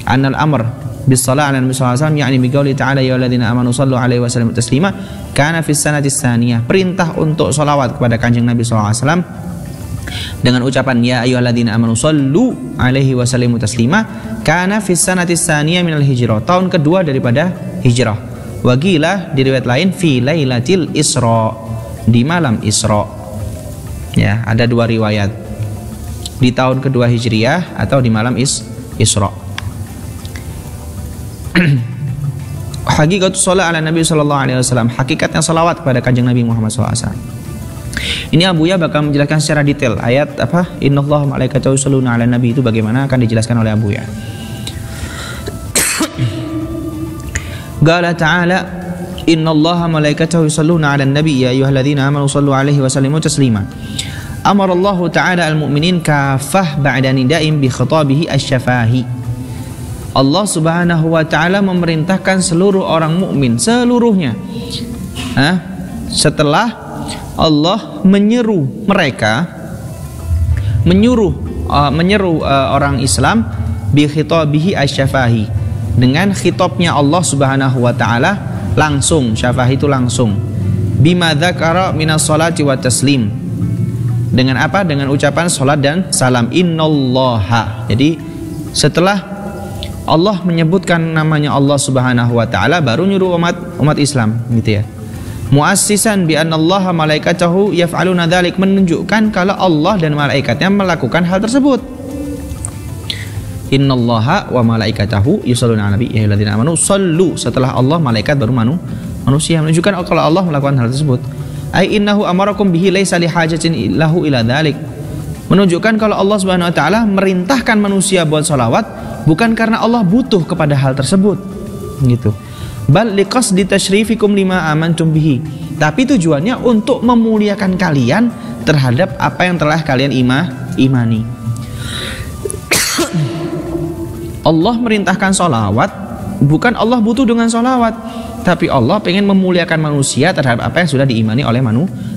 anna al-amr bis-shalah 'ala Nabi sallallahu alaihi wasallam yani bi qouli ta'ala ya ayyuhalladzina amanu shallu 'alaihi wa sallimu taslima kana fi sanati tsaniyah. Perintah untuk salawat kepada Kanjeng Nabi sallallahu alaihi wasallam dengan ucapan ya ayyuhalladzina amanu shallu 'alaihi wa sallimu taslima kana fi sanati tsaniyah minal hijrah, tahun kedua daripada hijrah. Wa qila di riwayat lain fi lailatil Isra, di malam Isra. Ya, ada dua riwayat. Di tahun kedua Hijriyah atau di malam Isra. Hakikatus shalah ala Nabi sallallahu alaihi wasallam, hakikatnya salawat kepada Kanjeng Nabi Muhammad SAW. Ini Abu Ya bakal menjelaskan secara detail ayat apa innallaha malaikatahu yusholluna 'alan nabi itu bagaimana akan dijelaskan oleh Abu Ya. Qala ta'ala innallaha malaikatahu yusholluna 'alan nabi ya ayyuhalladzina amanu shallu 'alaihi wa sallimu taslima. Amara Allah Ta'ala al-mu'minin kafah ba'da nida'im bi khitabihi asy-syafahi. Allah Subhanahu wa taala memerintahkan seluruh orang mukmin seluruhnya. Setelah Allah menyeru mereka, menyeru orang Islam bi khitabihi asy-syafahi, dengan khitabnya Allah Subhanahu wa taala langsung, syafahi itu langsung. Bima dzakara minas sholati wa taslim, dengan apa? Dengan ucapan salat dan salam. Innallaha. Jadi setelah Allah menyebutkan namanya Allah Subhanahu wa taala baru nyuruh umat Islam gitu ya. Muassisan bi annallaha malaikatahu yaf'aluna dzalik, menunjukkan kalau Allah dan malaikatnya melakukan hal tersebut. Innallaha wa malaikatahu yusholluna 'alan nabi ya ayyuhalladzina amanu shallu, setelah Allah malaikat baru manusia, menunjukkan kalau Allah melakukan hal tersebut. Ai innahu amarakum bihi laisa li hajatin lahu ila dzalik. Menunjukkan kalau Allah Subhanahu wa taala merintahkan manusia buat sholawat bukan karena Allah butuh kepada hal tersebut, gitu. Bal liqasdi tasyrifikum lima amantum bihi. Tapi tujuannya untuk memuliakan kalian terhadap apa yang telah kalian imani. Allah merintahkan sholawat bukan Allah butuh dengan sholawat, tapi Allah pengen memuliakan manusia terhadap apa yang sudah diimani oleh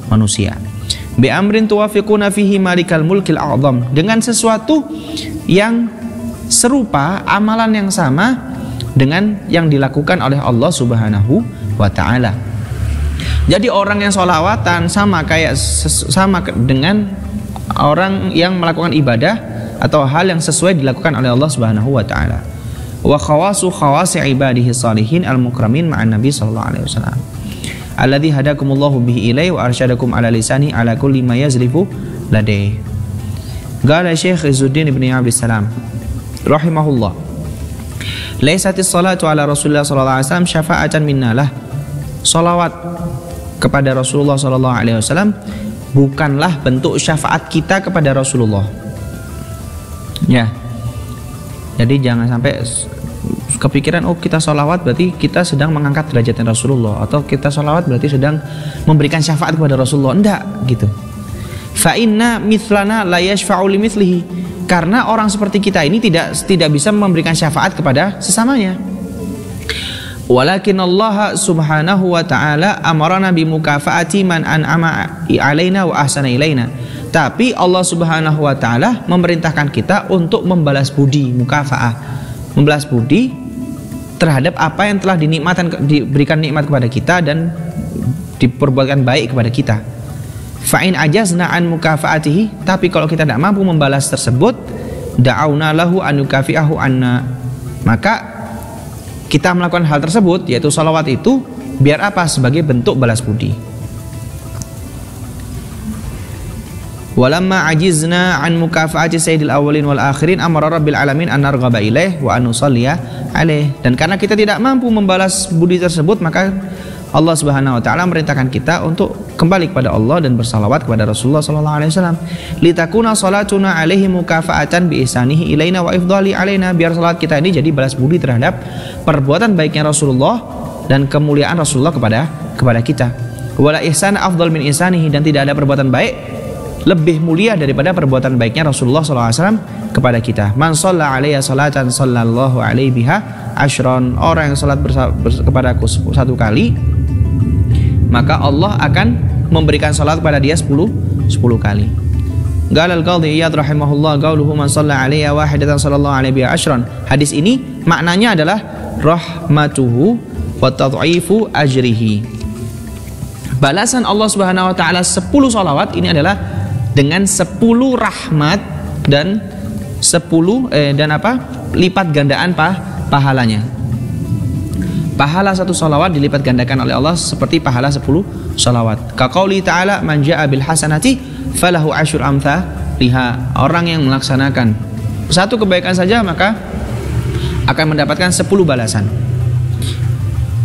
manusia. Bi amrin tuwafiquna fihi malikal mulkil a'zam, dengan sesuatu yang serupa, amalan yang sama dengan yang dilakukan oleh Allah Subhanahu wa taala. Jadi orang yang sholawatan sama dengan orang yang melakukan ibadah atau hal yang sesuai dilakukan oleh Allah Subhanahu wa taala. Wa khawasi ibadihi salihin al-mukramin ma'an Nabi sallallahu alaihi wasallam. Alladzi hadakumullahu bihi ilaihi wa arsyadakum ala lisani ala kulli ma yazlifu ladai. Qala Syekh Izzuddin ibn Abdussalam rahimahullah. Laisatis salatu ala Rasulullah sallallahu alaihi wasallam syafa'atan minnalah. Salawat kepada Rasulullah sallallahu alaihi wasallam bukanlah bentuk syafaat kita kepada Rasulullah. Ya. Jadi jangan sampai kepikiran kita sholawat berarti kita sedang mengangkat derajatnya Rasulullah, atau kita sholawat berarti sedang memberikan syafaat kepada Rasulullah. Enggak, gitu. Fa inna mithlana la yashfa'u limithlihi. Karena orang seperti kita ini tidak bisa memberikan syafaat kepada sesamanya. Walakin Allah Subhanahu wa ta'ala amarana bimukafaati man an'ama alaina wa ahsana ilaina. Tapi Allah Subhanahu wa ta'ala memerintahkan kita untuk membalas budi, mukafa'ah, membalas budi terhadap apa yang telah diberikan nikmat kepada kita dan diperbuatkan baik kepada kita. Fa'in ajazna an mukafa'atihi, tapi kalau kita tidak mampu membalas tersebut, da'auna lahu an yukafi'ahu anna, maka kita melakukan hal tersebut, yaitu salawat itu, biar apa? Sebagai bentuk balas budi. Walamma ajizna an mukafa'ati sayyidil awwalin wal akhirin amara rabbil alamin an narghaba ilaih wa an nusalliya alaih. Dan karena kita tidak mampu membalas budi tersebut, maka Allah Subhanahu wa taala merintahkan kita untuk kembali kepada Allah dan bersalawat kepada Rasulullah sallallahu alaihi wasallam. Litakuna salatuna alaihi mukafa'atan bi ihsanihi ilaina wa ifdali alaina, biar salat kita ini jadi balas budi terhadap perbuatan baiknya Rasulullah dan kemuliaan Rasulullah kepada kita. Wala ihsan afdal min ihsanihi, dan tidak ada perbuatan baik lebih mulia daripada perbuatan baiknya Rasulullah SAW kepada kita. Man shalla alaiya salatan sallallahu alaihi biha asyron. Orang yang salat kepadaku 1 kali, maka Allah akan memberikan salat kepada dia 10 kali. Qala al-Qadhi Iyad rahimahullah qauluhu man shalla alaiya wahidatan sallallahu alaihi biha asyron. Hadis ini maknanya adalah rahmatuhu wa tad'ifu ajrihi. Balasan Allah Subhanahu wa taala 10 salawat ini adalah dengan 10 rahmat dan 10 lipat gandaan pahalanya. Pahala 1 salawat dilipat gandakan oleh Allah seperti pahala 10 salawat. Kaqauli ta'ala man ja'a bil hasanati falahu asyru amthaliha. Orang yang melaksanakan 1 kebaikan saja maka akan mendapatkan 10 balasan.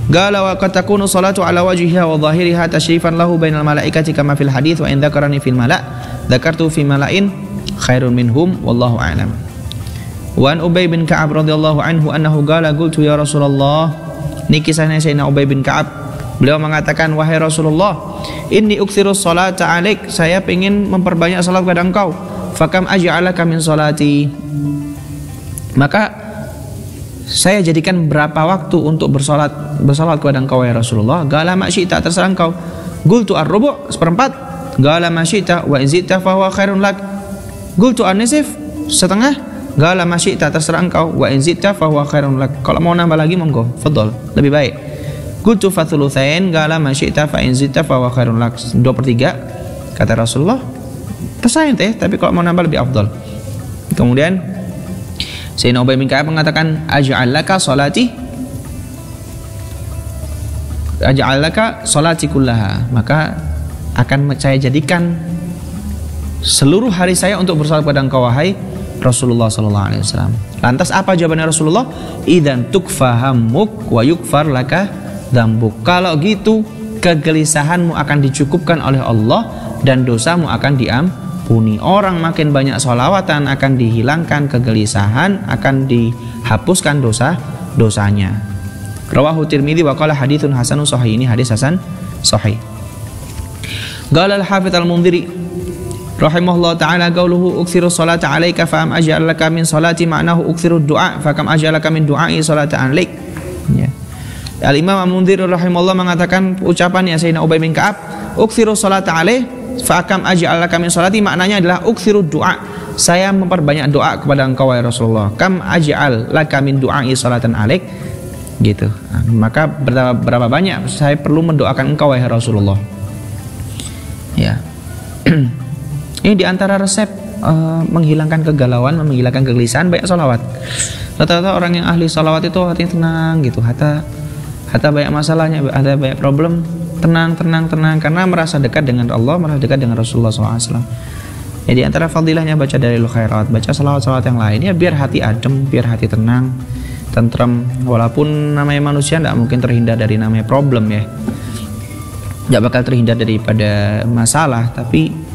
Qala wa qad takunu salatu ala wajhiha wa dhahiriha tashrifan lahu bainal malaikati kama fil hadits wa in dzakarani fil mala' dzakartu fi mala'in khairun minhum wallahu a'lam. Wa an Ubay bin Ka'ab radhiyallahu anhu annahu qala qultu ya Rasulullah. Ini kisahnya Sayyidina Ubay bin Ka'ab. Beliau mengatakan, wahai Rasulullah, inni uktsirus salata 'alaik, saya ingin memperbanyak salat kepada engkau. Fakam aj'alaka min salati, maka saya jadikan berapa waktu untuk bersalat kepada engkau ya Rasulullah. Qala ma syi'ta, terserah engkau. Qultu ar-rubu', 1/4. Qala ma syi'ta wa in zi'ta fa huwa khairun lak. Qultu an-nisf, 1/2. Qala ma syi'ta, terserah engkau, wa in zi'ta fa huwa khairun lak. Kalau mau nambah lagi monggo, fadhol, lebih baik. Qultu fa thulutsain, qala ma syi'ta fa in zi'ta fa huwa khairun lak. 2/3 kata Rasulullah. Terserah ente, tapi kalau mau nambah lebih afdal. Kemudian Sayyidina Ubay bin Ka'ab mengatakan, aj'alaka salati kullaha, maka akan saya jadikan seluruh hari saya untuk bersalat kepada engkau wahai Rasulullah sallallahu alaihi wasallam. Lantas apa jawabannya Rasulullah? Idzan tukfa hammuk wa yukfar laka dzambuk. Kalau gitu kegelisahanmu akan dicukupkan oleh Allah dan dosamu akan diampuni. Orang makin banyak sholawatan akan dihilangkan kegelisahan, akan dihapuskan dosanya. Rawahu Tirmidzi wa qala haditsun hasanun sahih. Ini hadis hasan sahih. Qala al-Hafidz al-Mundhiri rahimahullah ta'ala qauluhu uksiru salata alaika fa am aj'al laka min salati ma'nahu uksiru du'a fa kam aj'al laka min du'ai salata alaik. Ya. Al-Imam Al-Mundhiri rahimahullah mengatakan ucapan Sayyidina Ubay bin Ka'ab, uksiru salata alaih fa kam aj'al laka min salati, maknanya adalah uksiru du'a, saya memperbanyak doa kepada engkau wahai Rasulullah. Kam aj'al laka min du'ai salatan alaik, gitu. Nah, maka berapa banyak saya perlu mendoakan engkau wahai Rasulullah. Ya. Ini diantara resep menghilangkan kegalauan, menghilangkan kegelisahan, banyak sholawat. Rata-rata orang yang ahli sholawat itu hatinya tenang gitu, hatta banyak masalahnya, ada banyak problem, tenang, karena merasa dekat dengan Allah, merasa dekat dengan Rasulullah SAW. Ya, di antara fadilahnya baca Dalailul Khairat, baca sholawat yang lain, ya biar hati adem, biar hati tenang, tentrem. Walaupun namanya manusia tidak mungkin terhindar dari namanya problem ya, tidak bakal terhindar daripada masalah, tapi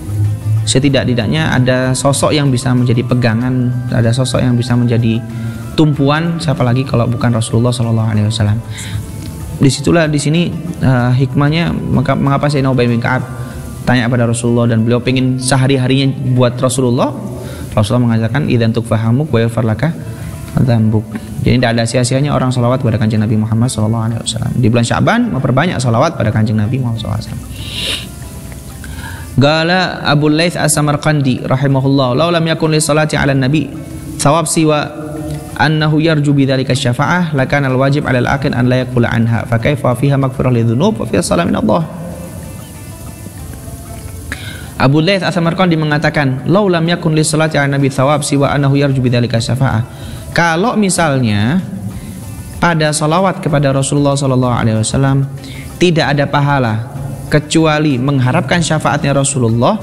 setidak-tidaknya ada sosok yang bisa menjadi pegangan, ada sosok yang bisa menjadi tumpuan, siapa lagi kalau bukan Rasulullah SAW. Disitulah di sini hikmahnya, mengapa Sayyidina Ubay bin Ka'ab tanya pada Rasulullah dan beliau pengen sehari-harinya buat Rasulullah mengatakan idzan tukfahamuk wa yaghfir laka dzambuk. Jadi tidak ada sia-sianya orang salawat pada kanjeng Nabi Muhammad SAW. Di bulan Sya'ban memperbanyak salawat pada kanjeng Nabi Muhammad SAW. Qala Abu Laits As-Samarqandi rahimahullah, law lam yakun li salati 'ala nabi thawab siwa annahu yarju bidzalika syafa'ah lakana al-wajib 'ala al-aqil an la yaqula anha fa kaifa fiha maghfirah lidzunub wa fiha salam min Allah. Abu Laits As-Samarqandi mengatakan, law lam yakun li salati 'ala nabi thawab siwa annahu yarju bidzalika syafa'ah. Kalau misalnya pada salawat kepada Rasulullah SAW tidak ada pahala kecuali mengharapkan syafaatnya Rasulullah,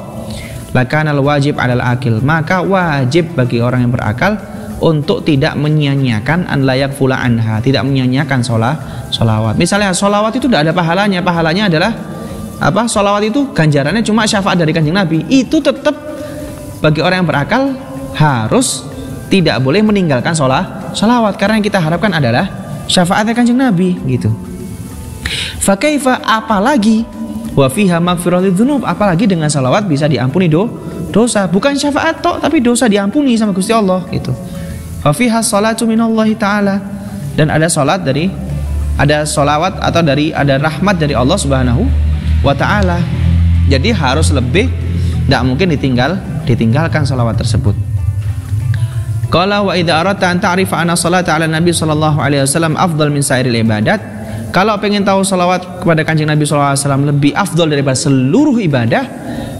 lakanal wajib 'alal akil, maka wajib bagi orang yang berakal untuk tidak menyia-nyiakan an layak fula anha, tidak menyia-nyiakan sholawat. Misalnya sholawat itu tidak ada pahalanya adalah apa? Sholawat itu ganjarannya cuma syafaat dari kanjeng Nabi. Itu tetap bagi orang yang berakal harus tidak boleh meninggalkan sholawat, karena yang kita harapkan adalah syafaatnya kanjeng Nabi gitu. Fa kaifa, apalagi wa fiha maghfirah lidzunub, apalagi dengan salawat bisa diampuni dosa, bukan syafaat tok tapi dosa diampuni sama Gusti Allah gitu. Fa fiha salatu minallahi taala, dan ada salawat atau ada rahmat dari Allah Subhanahu wa taala. Jadi harus lebih, tidak mungkin ditinggalkan salawat tersebut. Qala wa idza aradta an ta'rifa anna salata 'ala nabi sallallahu alaihi wasallam afdal min sairil ibadat, kalau pengen tahu salawat kepada kanjeng Nabi sallallahu alaihi wasallam lebih afdal daripada seluruh ibadah,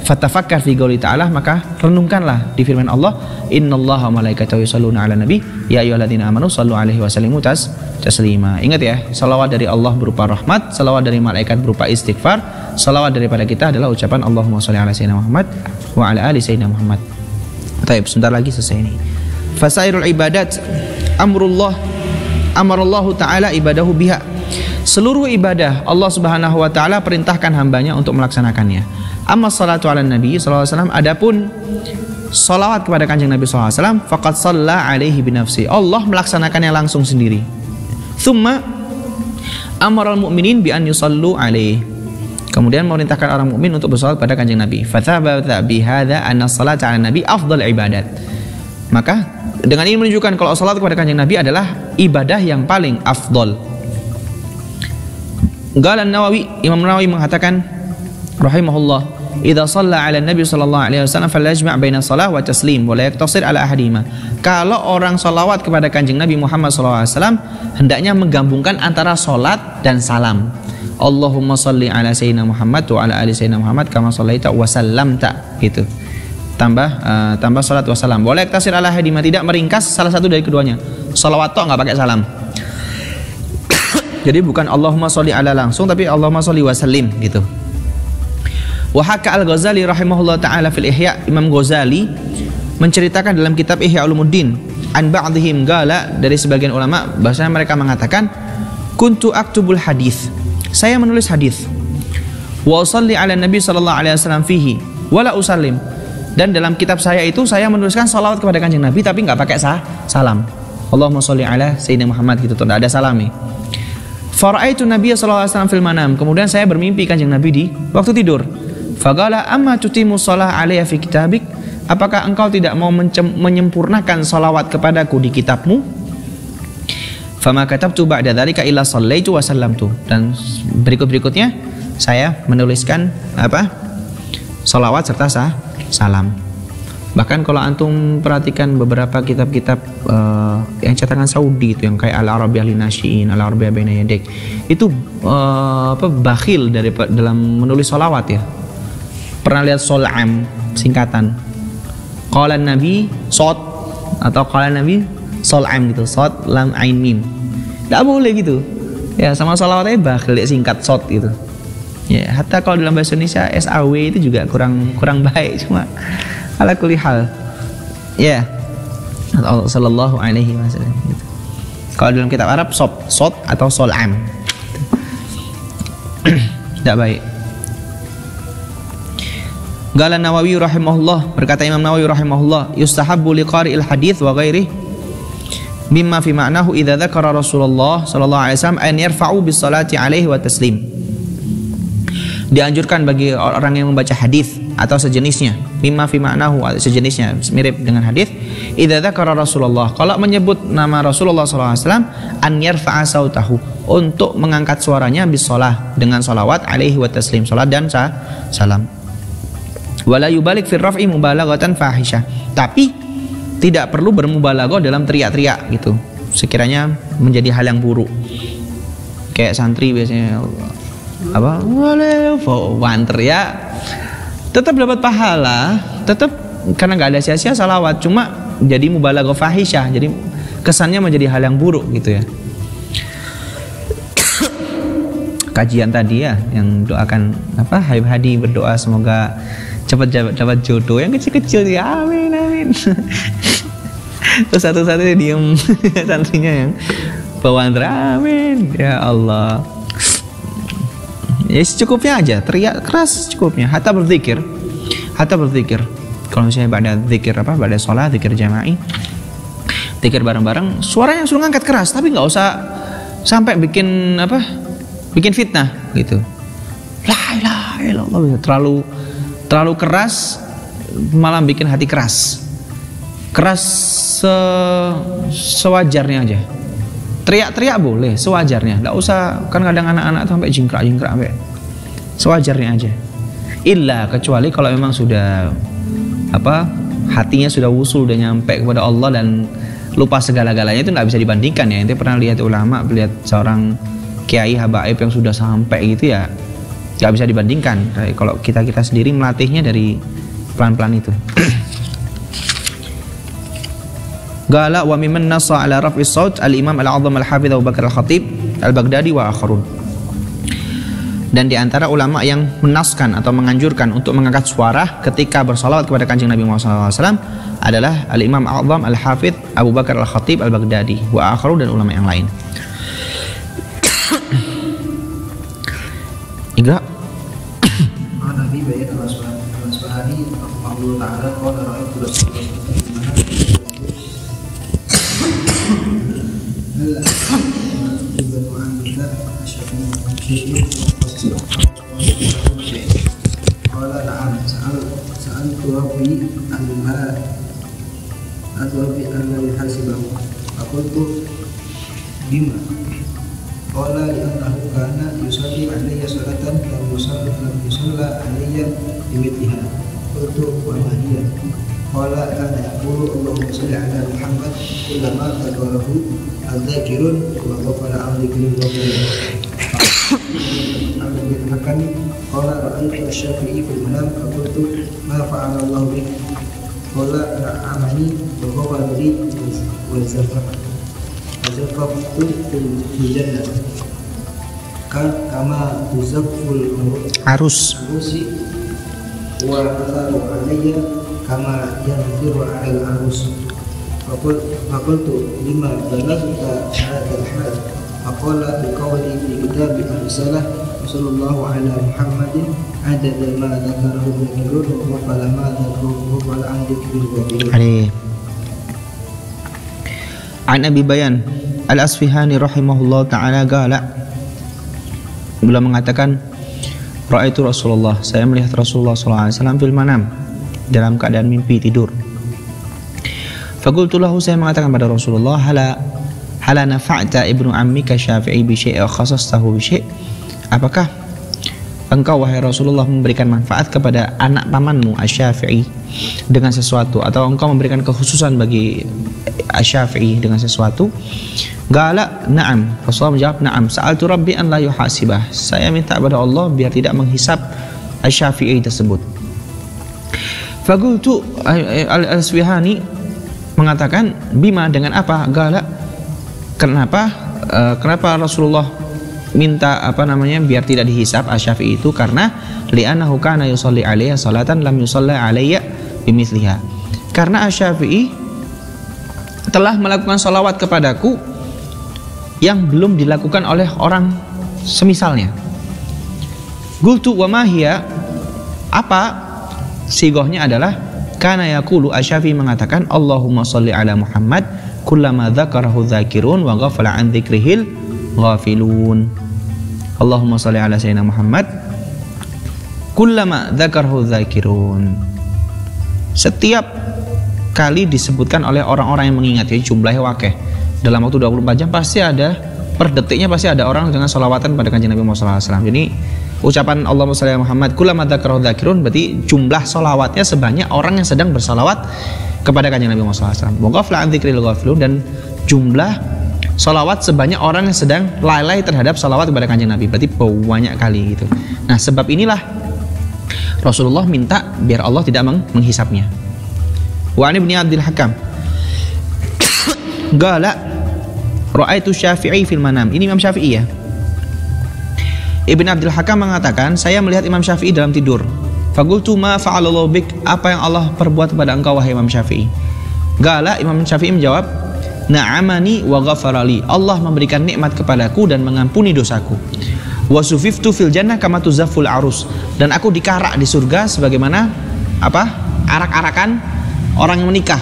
fatafakkar fi qouli ta'ala, maka renungkanlah di firman Allah, innallaha wa malaikatahu yusholluna 'alan nabi ya ayyuhalladzina amanu shallu 'alaihi wa sallimu taslima. Ingat ya, salawat dari Allah berupa rahmat, salawat dari malaikat berupa istighfar, salawat daripada kita adalah ucapan Allahumma shalli 'ala sayyidina Muhammad wa 'ala ali sayyidina Muhammad. Baik, sebentar lagi selesai ini. Fasairul ibadat amarallahu ta'ala ibadahu biha. Seluruh ibadah Allah Subhanahu wa taala perintahkan hambanya untuk melaksanakannya. Amma salatu 'alan nabi sallallahu alaihi wasallam, adapun salawat kepada kanjeng Nabi sallallahu alaihi wasallam, faqad shalla alaihi binafsi, Allah melaksanakannya langsung sendiri. Tsumma amaral mu'minin bi an yusallu alaihi, kemudian memerintahkan orang mukmin untuk bersalat pada kanjeng Nabi. Fathabata bi hadza anna salata 'alan nabi afdal ibadat. Maka dengan ini menunjukkan kalau salat kepada kanjeng Nabi adalah ibadah yang paling afdal. Qala An-Nawawi, Imam Nawawi mengatakan rahimahullah, idza shalla 'ala Nabi sallallahu alaihi wasallam falyajma' baina shalah wa taslim wa la yaktasir 'ala ahadihima. Kalau orang salawat kepada kanjeng Nabi Muhammad sallallahu alaihi wasallam hendaknya menggabungkan antara salat dan salam. Allahumma shalli 'ala sayyidina Muhammad wa 'ala ali sayyidina Muhammad kama shallaita wa sallamta, gitu. Tambah salat wa salam. Wa la yaktasir 'ala ahadihima, tidak meringkas salah satu dari keduanya. Salawat tok enggak pakai salam. Jadi bukan Allahumma sholli ala langsung, tapi Allahumma sholli wa sallim gitu. Wa haka al-Ghazali rahimahullah ta'ala fil Ihya, Imam Ghazali menceritakan dalam kitab Ihya Ulumuddin an ba'dihim, gala, dari sebagian ulama bahasanya mereka mengatakan kuntu aktubul hadis. Saya menulis hadis. Wa usalli ala Nabi sallallahu alaihi wasallam fihi wala usallim. Dan dalam kitab saya itu saya menuliskan salawat kepada Kanjeng Nabi tapi enggak pakai salam. Allahumma sholli ala sayyidina Muhammad gitu, tidak ada salami. Fara'aitu Nabi sallallahu alaihi wasallam fil manam. Kemudian saya bermimpi Kanjeng Nabi di waktu tidur. Faqala amma tutimu shalah alayya fi kitabik? Apakah engkau tidak mau menyempurnakan salawat kepadaku di kitabmu? Fama katabtu ba'da dzalika illa shallaitu wa sallamtu. Dan berikutnya saya menuliskan salawat serta salam. Bahkan kalau antum perhatikan beberapa kitab-kitab yang cetakan Saudi itu yang kayak Al-Arabiyah Linasyiin, Al-Arabiyah Baina Yadik, itu bakhil dalam menulis salawat ya. Pernah lihat sol'am singkatan? Qala Nabi sod atau qala Nabi sol'am gitu, sod lam ain mim. Tidak boleh gitu. Ya sama salawatnya bakhil dia singkat sod gitu. Ya, hatta kalau dalam bahasa Indonesia SAW itu juga kurang baik, cuma ala kulli hal. Ya. Sallallahu alaihi wasallam gitu. Kalau dalam kitab Arab sod atau sol'am. Tidak baik. Qala Nawawi rahimahullah, berkata Imam Nawawi rahimahullah, yustahabbu liqari'il hadits wa ghairihi mimma fi ma'nahu idza dzakara Rasulullah sallallahu alaihi wasallam an yarfa'u bis salati alaihi wa taslim. Dianjurkan bagi orang yang membaca hadis atau sejenisnya, mimma fi ma'nahu, sejenisnya mirip dengan hadis, idza dzakara Rasulullah, kalau menyebut nama Rasulullah sallallahu alaihi wasallam, an yarfa'a sautahu, untuk mengangkat suaranya bis shalah, dengan salawat alaihi wa taslim, salat dan salam. Wala yubalik fir raf'i mubalaghatan fahisyah, tapi tidak perlu bermubalaghah dalam teriak-teriak gitu, sekiranya menjadi hal yang buruk. Kayak santri biasanya wan teriak, tetap dapat pahala, tetap karena nggak ada sia-sia salawat, cuma jadi mubalaghah fahisyah, jadi kesannya menjadi hal yang buruk gitu ya. Kajian tadi ya yang doakan Habib Hadi berdoa semoga cepat dapat jodoh yang kecil-kecil ya, amin amin. Terus satu-satunya diem santrinya yang bawaan amin ya Allah. Ya secukupnya aja, teriak keras secukupnya. Hatta berzikir. Kalau misalnya pada zikir pada sholat, zikir jama'i, zikir bareng-bareng, suaranya suruh ngangkat keras, tapi nggak usah sampai bikin fitnah gitu. La ilaha illallah, terlalu keras malah bikin hati keras. Sewajarnya aja. Teriak-teriak boleh sewajarnya, nggak usah, kan kadang anak-anak sampai jingkrak sewajarnya aja. Illa kecuali kalau memang sudah hatinya sudah wusul, udah nyampe kepada Allah dan lupa segala-galanya, itu nggak bisa dibandingkan ya. Ente pernah lihat ulama, lihat seorang kiai habaib yang sudah sampai gitu ya, nggak bisa dibandingkan. Kalau kita sendiri melatihnya dari pelan-pelan itu. Qala wa mimman nassa ala raf'is saut al-Imam al-'Azham al-Hafidz Abu Bakar al-Khatib al-Baghdadi wa akharun. Dan di antara ulama yang menaskan atau menganjurkan untuk mengangkat suara ketika bersalawat kepada Kanjeng Nabi Muhammad SAW adalah al-Imam al-'Azham al-Hafidz Abu Bakar al-Khatib al-Baghdadi wa akharun, dan ulama yang lain. Iqra. Nabi bayat al-Asbahani rahimahullah ta'ala qala ra'aytu Rasulullah qala na'am sa'altu rabbi alladhi hasibahu faqultu bima qala li'annahu kana yusalli alayya salatan lam yusalla alayya bimithliha qultu wa ma hiya qala kana yaqulu Allahumma shalli ala Muhammad kullama tadwarahu al-dzakirun wa ghafara al-dzikrin wa akan qala ra'aytu asy-Syafi'i fil manam faqultu ma fa'ala Allah bik qala ra'amani wa ghafara li wa zafaftu fil jannah kama tuzafful arus wa atharu alayya kama yanziru alal arus faqultu lima balagta hadal hal aqala biqawli fi kitab ar-risalah sallallahu ala Muhammadin adada ma dzakarahu dzakirun wa qala ma dzakarahu wa qala an dzikril ghafilin. An Abi Bayan Al-Asfihani rahimahullah ta'ala qala, beliau mengatakan, ra'aitu Rasulullah, saya melihat Rasulullah sallallahu alaihi wasallam fil manam, dalam keadaan mimpi tidur. Faqultu lahu, saya mengatakan pada Rasulullah, hala nafa'ta ibnu ammika Syafi'i bi syai' khassastahu bi syai', apakah engkau wahai Rasulullah memberikan manfaat kepada anak pamanmu Asy-Syafi'i dengan sesuatu, atau engkau memberikan kekhususan bagi Asy-Syafi'i dengan sesuatu? Qala na'am, Rasulullah menjawab, na'am, sa'altu rabbi an la yuhasibah, saya minta kepada Allah biar tidak menghisab Asy-Syafi'i tersebut. Faqultu, Al-Asfihani mengatakan, bima, dengan apa? Qala, kenapa Rasulullah minta biar tidak dihisab Asy-Syafi'i itu? Karena li'annahu kana yusalli 'alaiha salatan lam yusalla 'alayya bimithliha, karena Asy-Syafi'i telah melakukan salawat kepadaku yang belum dilakukan oleh orang semisalnya. Qultu wa ma hiya, apa sigohnya adalah kana yaqulu, Asy-Syafi'i mengatakan, Allahumma shalli ala Muhammad kullama dzakarahu dzakirun wa ghafala an dzikrihil ghafilun. Allahumma shalli ala sayyidina Muhammad kullama dzakarahu dzakirun, setiap kali disebutkan oleh orang-orang yang mengingat, ya jumlahnya wakeh, dalam waktu 24 jam pasti ada, per detiknya pasti ada orang dengan salawatan pada kanjeng Nabi Muhammad SAW. Jadi ucapan Allahumma shalli ala Muhammad kullama dzakarahu dzakirun berarti jumlah salawatnya sebanyak orang yang sedang bersalawat kepada kanjeng Nabi Muhammad SAW. Wa ghafala an dzikril ghafilun, dan jumlah salawat sebanyak orang yang sedang lalai terhadap salawat kepada kanjeng Nabi, berarti banyak kali gitu. Nah, sebab inilah Rasulullah minta biar Allah tidak menghisapnya. Wa an Ibnu Abdul Hakam qala ra'aitu Syafi'i fil manam, ini Imam Syafi'i ya. Ibnu Abdul Hakam mengatakan, saya melihat Imam Syafi'i dalam tidur. Faqultu ma fa'alallahu bik, apa yang Allah perbuat kepada engkau wahai Imam Syafi'i? Qala, Imam Syafi'i menjawab, na'amani wa ghafarali, Allah memberikan nikmat kepadaku dan mengampuni dosaku. Wa sufiftu fil jannah kama tuzafful arus, dan aku dikarak di surga sebagaimana arak-arakan orang yang menikah.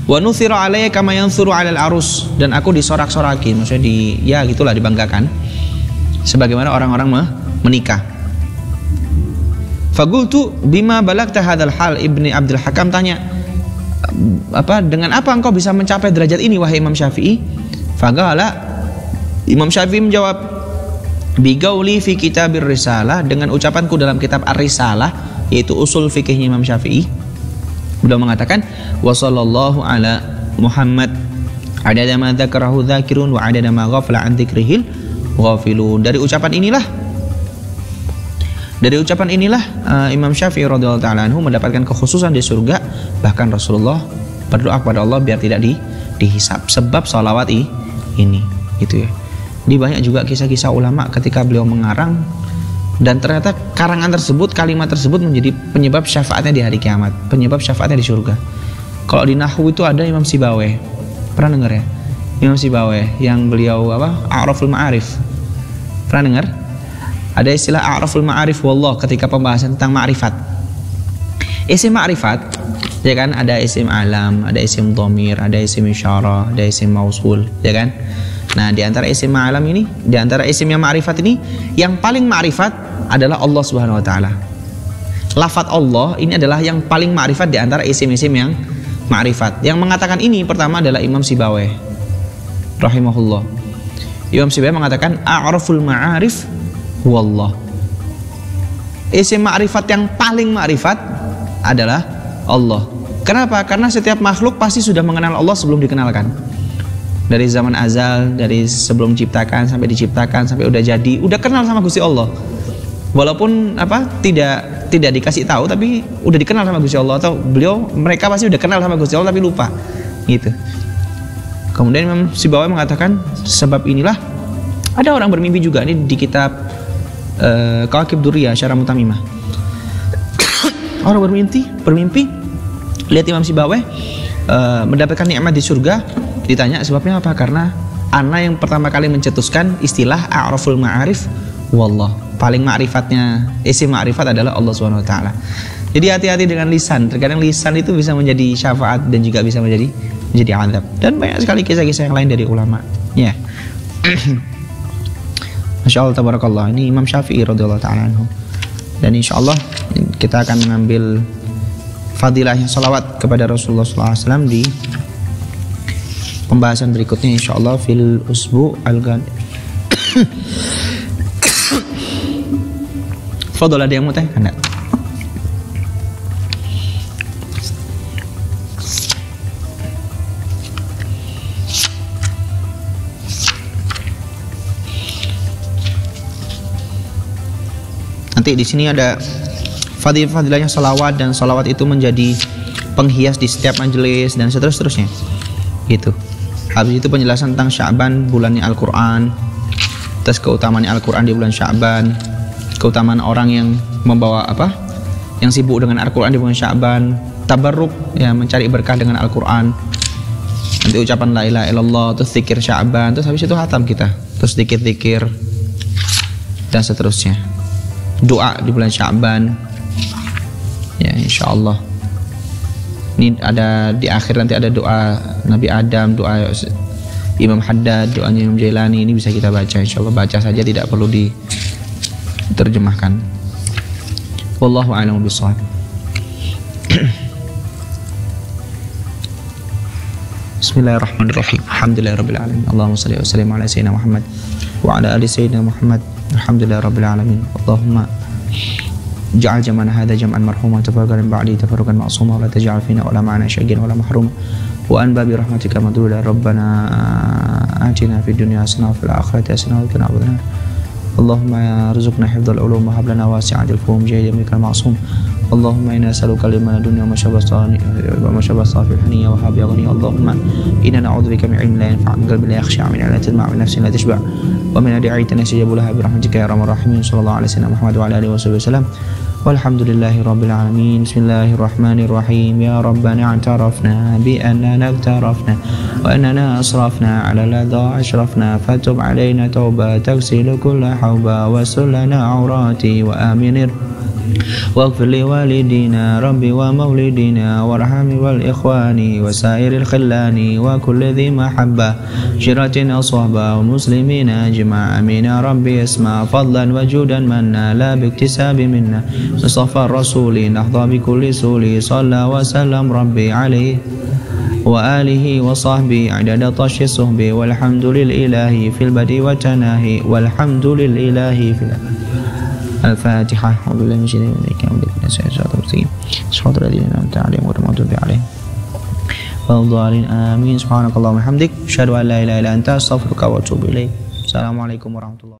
Wa nuthira alayya kama yanthuru 'alal arus, dan aku disorak-soraki, maksudnya gitulah, dibanggakan sebagaimana orang-orang menikah. Faqultu bima balagta hadzal hal, Ibnu Abdul Hakam tanya, dengan apa engkau bisa mencapai derajat ini wahai Imam Syafi'i? Faqala, Imam Syafi'i menjawab, biqauli fi kitabir risalah, dengan ucapanku dalam kitab Ar-Risalah, yaitu usul fikihnya Imam Syafi'i. Beliau mengatakan, wa sallallahu ala Muhammad adada ma dzakarahu dzakirun wa adada ma ghafala an dzikrihil ghafilun. Dari ucapan inilah Imam Syafi'i radhiyallahu ta'ala anhu mendapatkan kekhususan di surga. Bahkan Rasulullah berdoa kepada Allah biar tidak dihisab sebab salawat ini gitu ya. Di banyak juga kisah-kisah ulama ketika beliau mengarang, dan ternyata karangan tersebut, kalimat tersebut menjadi penyebab syafaatnya di hari kiamat, penyebab syafaatnya di surga. Kalau di Nahwu itu ada Imam Sibawayh, pernah dengar ya? Imam Sibawayh yang beliau A'raful Ma'arif, pernah dengar? Ada istilah A'raful Ma'arif wallah ketika pembahasan tentang ma'rifat. Isim ma'rifat, ya kan, ada isim alam, ada isim dhamir, ada isim isyarah, ada isim mausul, ya kan? Nah, di antara isim alam ini, di antara isim yang ma'rifat ini, yang paling ma'rifat adalah Allah Subhanahu wa taala. Lafaz Allah ini adalah yang paling ma'rifat di antara isim-isim yang ma'rifat. Yang mengatakan ini pertama adalah Imam Sibawayh rahimahullah. Imam Sibawayh mengatakan a'raful ma'arif wallah. Isim ma'rifat yang paling ma'rifat adalah Allah. Kenapa? Karena setiap makhluk pasti sudah mengenal Allah sebelum dikenalkan. Dari zaman azal, dari sebelum diciptakan sampai diciptakan sampai udah jadi, udah kenal sama Gusti Allah. Walaupun tidak dikasih tahu, tapi udah dikenal sama Gusti Allah, atau mereka pasti udah kenal sama Gusti Allah tapi lupa. Gitu. Kemudian Imam Sibawayh mengatakan, sebab inilah ada orang bermimpi juga, ini di kitab Kawakib Durriyah Syarah Mutamimah. Orang bermimpi lihat Imam Sibawayh mendapatkan nikmat di surga. Ditanya sebabnya apa? Karena ana yang pertama kali mencetuskan istilah a'raful ma'arif wallah. Paling ma'rifatnya, isim ma'rifat adalah Allah Subhanahu wa taala. Jadi hati-hati dengan lisan. Terkadang lisan itu bisa menjadi syafaat dan juga bisa menjadi azab. Dan banyak sekali kisah-kisah yang lain dari ulama. Ya. Masya Allah tabarakallah. Ini Imam Syafi'i radhiyallahu taala anhu. Dan insya Allah kita akan mengambil fadilahnya salawat kepada Rasulullah SAW di pembahasan berikutnya insya Allah fil usbu al-ghad. Fadol, ada yang mau tanya? Anda? Nanti di sini ada fadilahnya salawat, dan salawat itu menjadi penghias di setiap majelis dan seterusnya. Gitu. Habis itu penjelasan tentang Sya'ban, bulannya Al-Quran, terus keutamaan Al-Quran di bulan Sya'ban, keutamaan orang yang membawa yang sibuk dengan Al-Quran di bulan Sya'ban, tabarruk, ya, mencari berkah dengan Al-Quran. Nanti ucapan la ilaha illallah, terus zikir Sya'ban, terus habis itu hatam kita, terus zikir-zikir dan seterusnya. Doa di bulan Sya'ban, ya insya Allah. Ini ada di akhir, nanti ada doa Nabi Adam, doa Imam Haddad, doanya Imam Jailani. Ini bisa kita baca, insya Allah. Baca saja, tidak perlu diterjemahkan. Wallahu a'lam bishawab. Bismillahirrahmanirrahim. Alhamdulillahirabbil alamin. Allahumma shalli wa sallim ala sayyidina Muhammad wa ala ali sayyidina Muhammad. Alhamdulillahirabbil alamin. Allahumma ja'al jam'ana hadha jam'an marhuma tafarraqan ba'di tafarruqan ma'suma wa la taj'al fina wala ma'ana syaqin wala mahruma wa anba bi rahmatika madhuda. Rabbana atina fid dunya hasanah wa fil akhirati hasanah wa qina adzabannar. Allahumma arzuqna hifdzal ulum wa hab lana wasi'atil fuhum jayyan bikal ma'sum. Allahumma inna nas'aluka ilman dunya wa mashabbastani wa mashabbastafihni wa hab yaghni. Allahumma inna na'udzubika min ilmin la yanfa' min qalbin la yakhsha' min 'ilatin ma'a nafsin la tashba' wa min adi'atin yastajabu laha bi rahmatika ya arhamar rahimin. Sallallahu alaihi wasallam Muhammad wa ala alihi wasallam. Walhamdulillahi rabbil alamin. Bismillahirrahmanirrahim. Ya Rabbana i'tarafna bi annana i'tarafna wa annana asrafna 'ala ladha ashrafna fatub 'alaina tauba taghsilu kulla hawba wa sullana 'awrati wa aminir واغفر لوالدينا ربي ومولدنا وارحم والإخوان وسائر الخلان وكل ذي محبة شرة أصحابه ومسلمين أجمع آمين ربي اسمع فضلا وجودا منا لا باكتساب منا مصطفى الرسول نحظى بكل سول صلى وسلم ربي عليه وآله وصحبه عدد طش الصحب والحمد لله في البدء والتناهي والحمد لله في الفاتحة. وبالله من شر آمين. سبحانك اللهم وبحمدك أشهد أن لا إله إلا أنت أستغفرك وأتوب إليك. السلام عليكم ورحمة الله.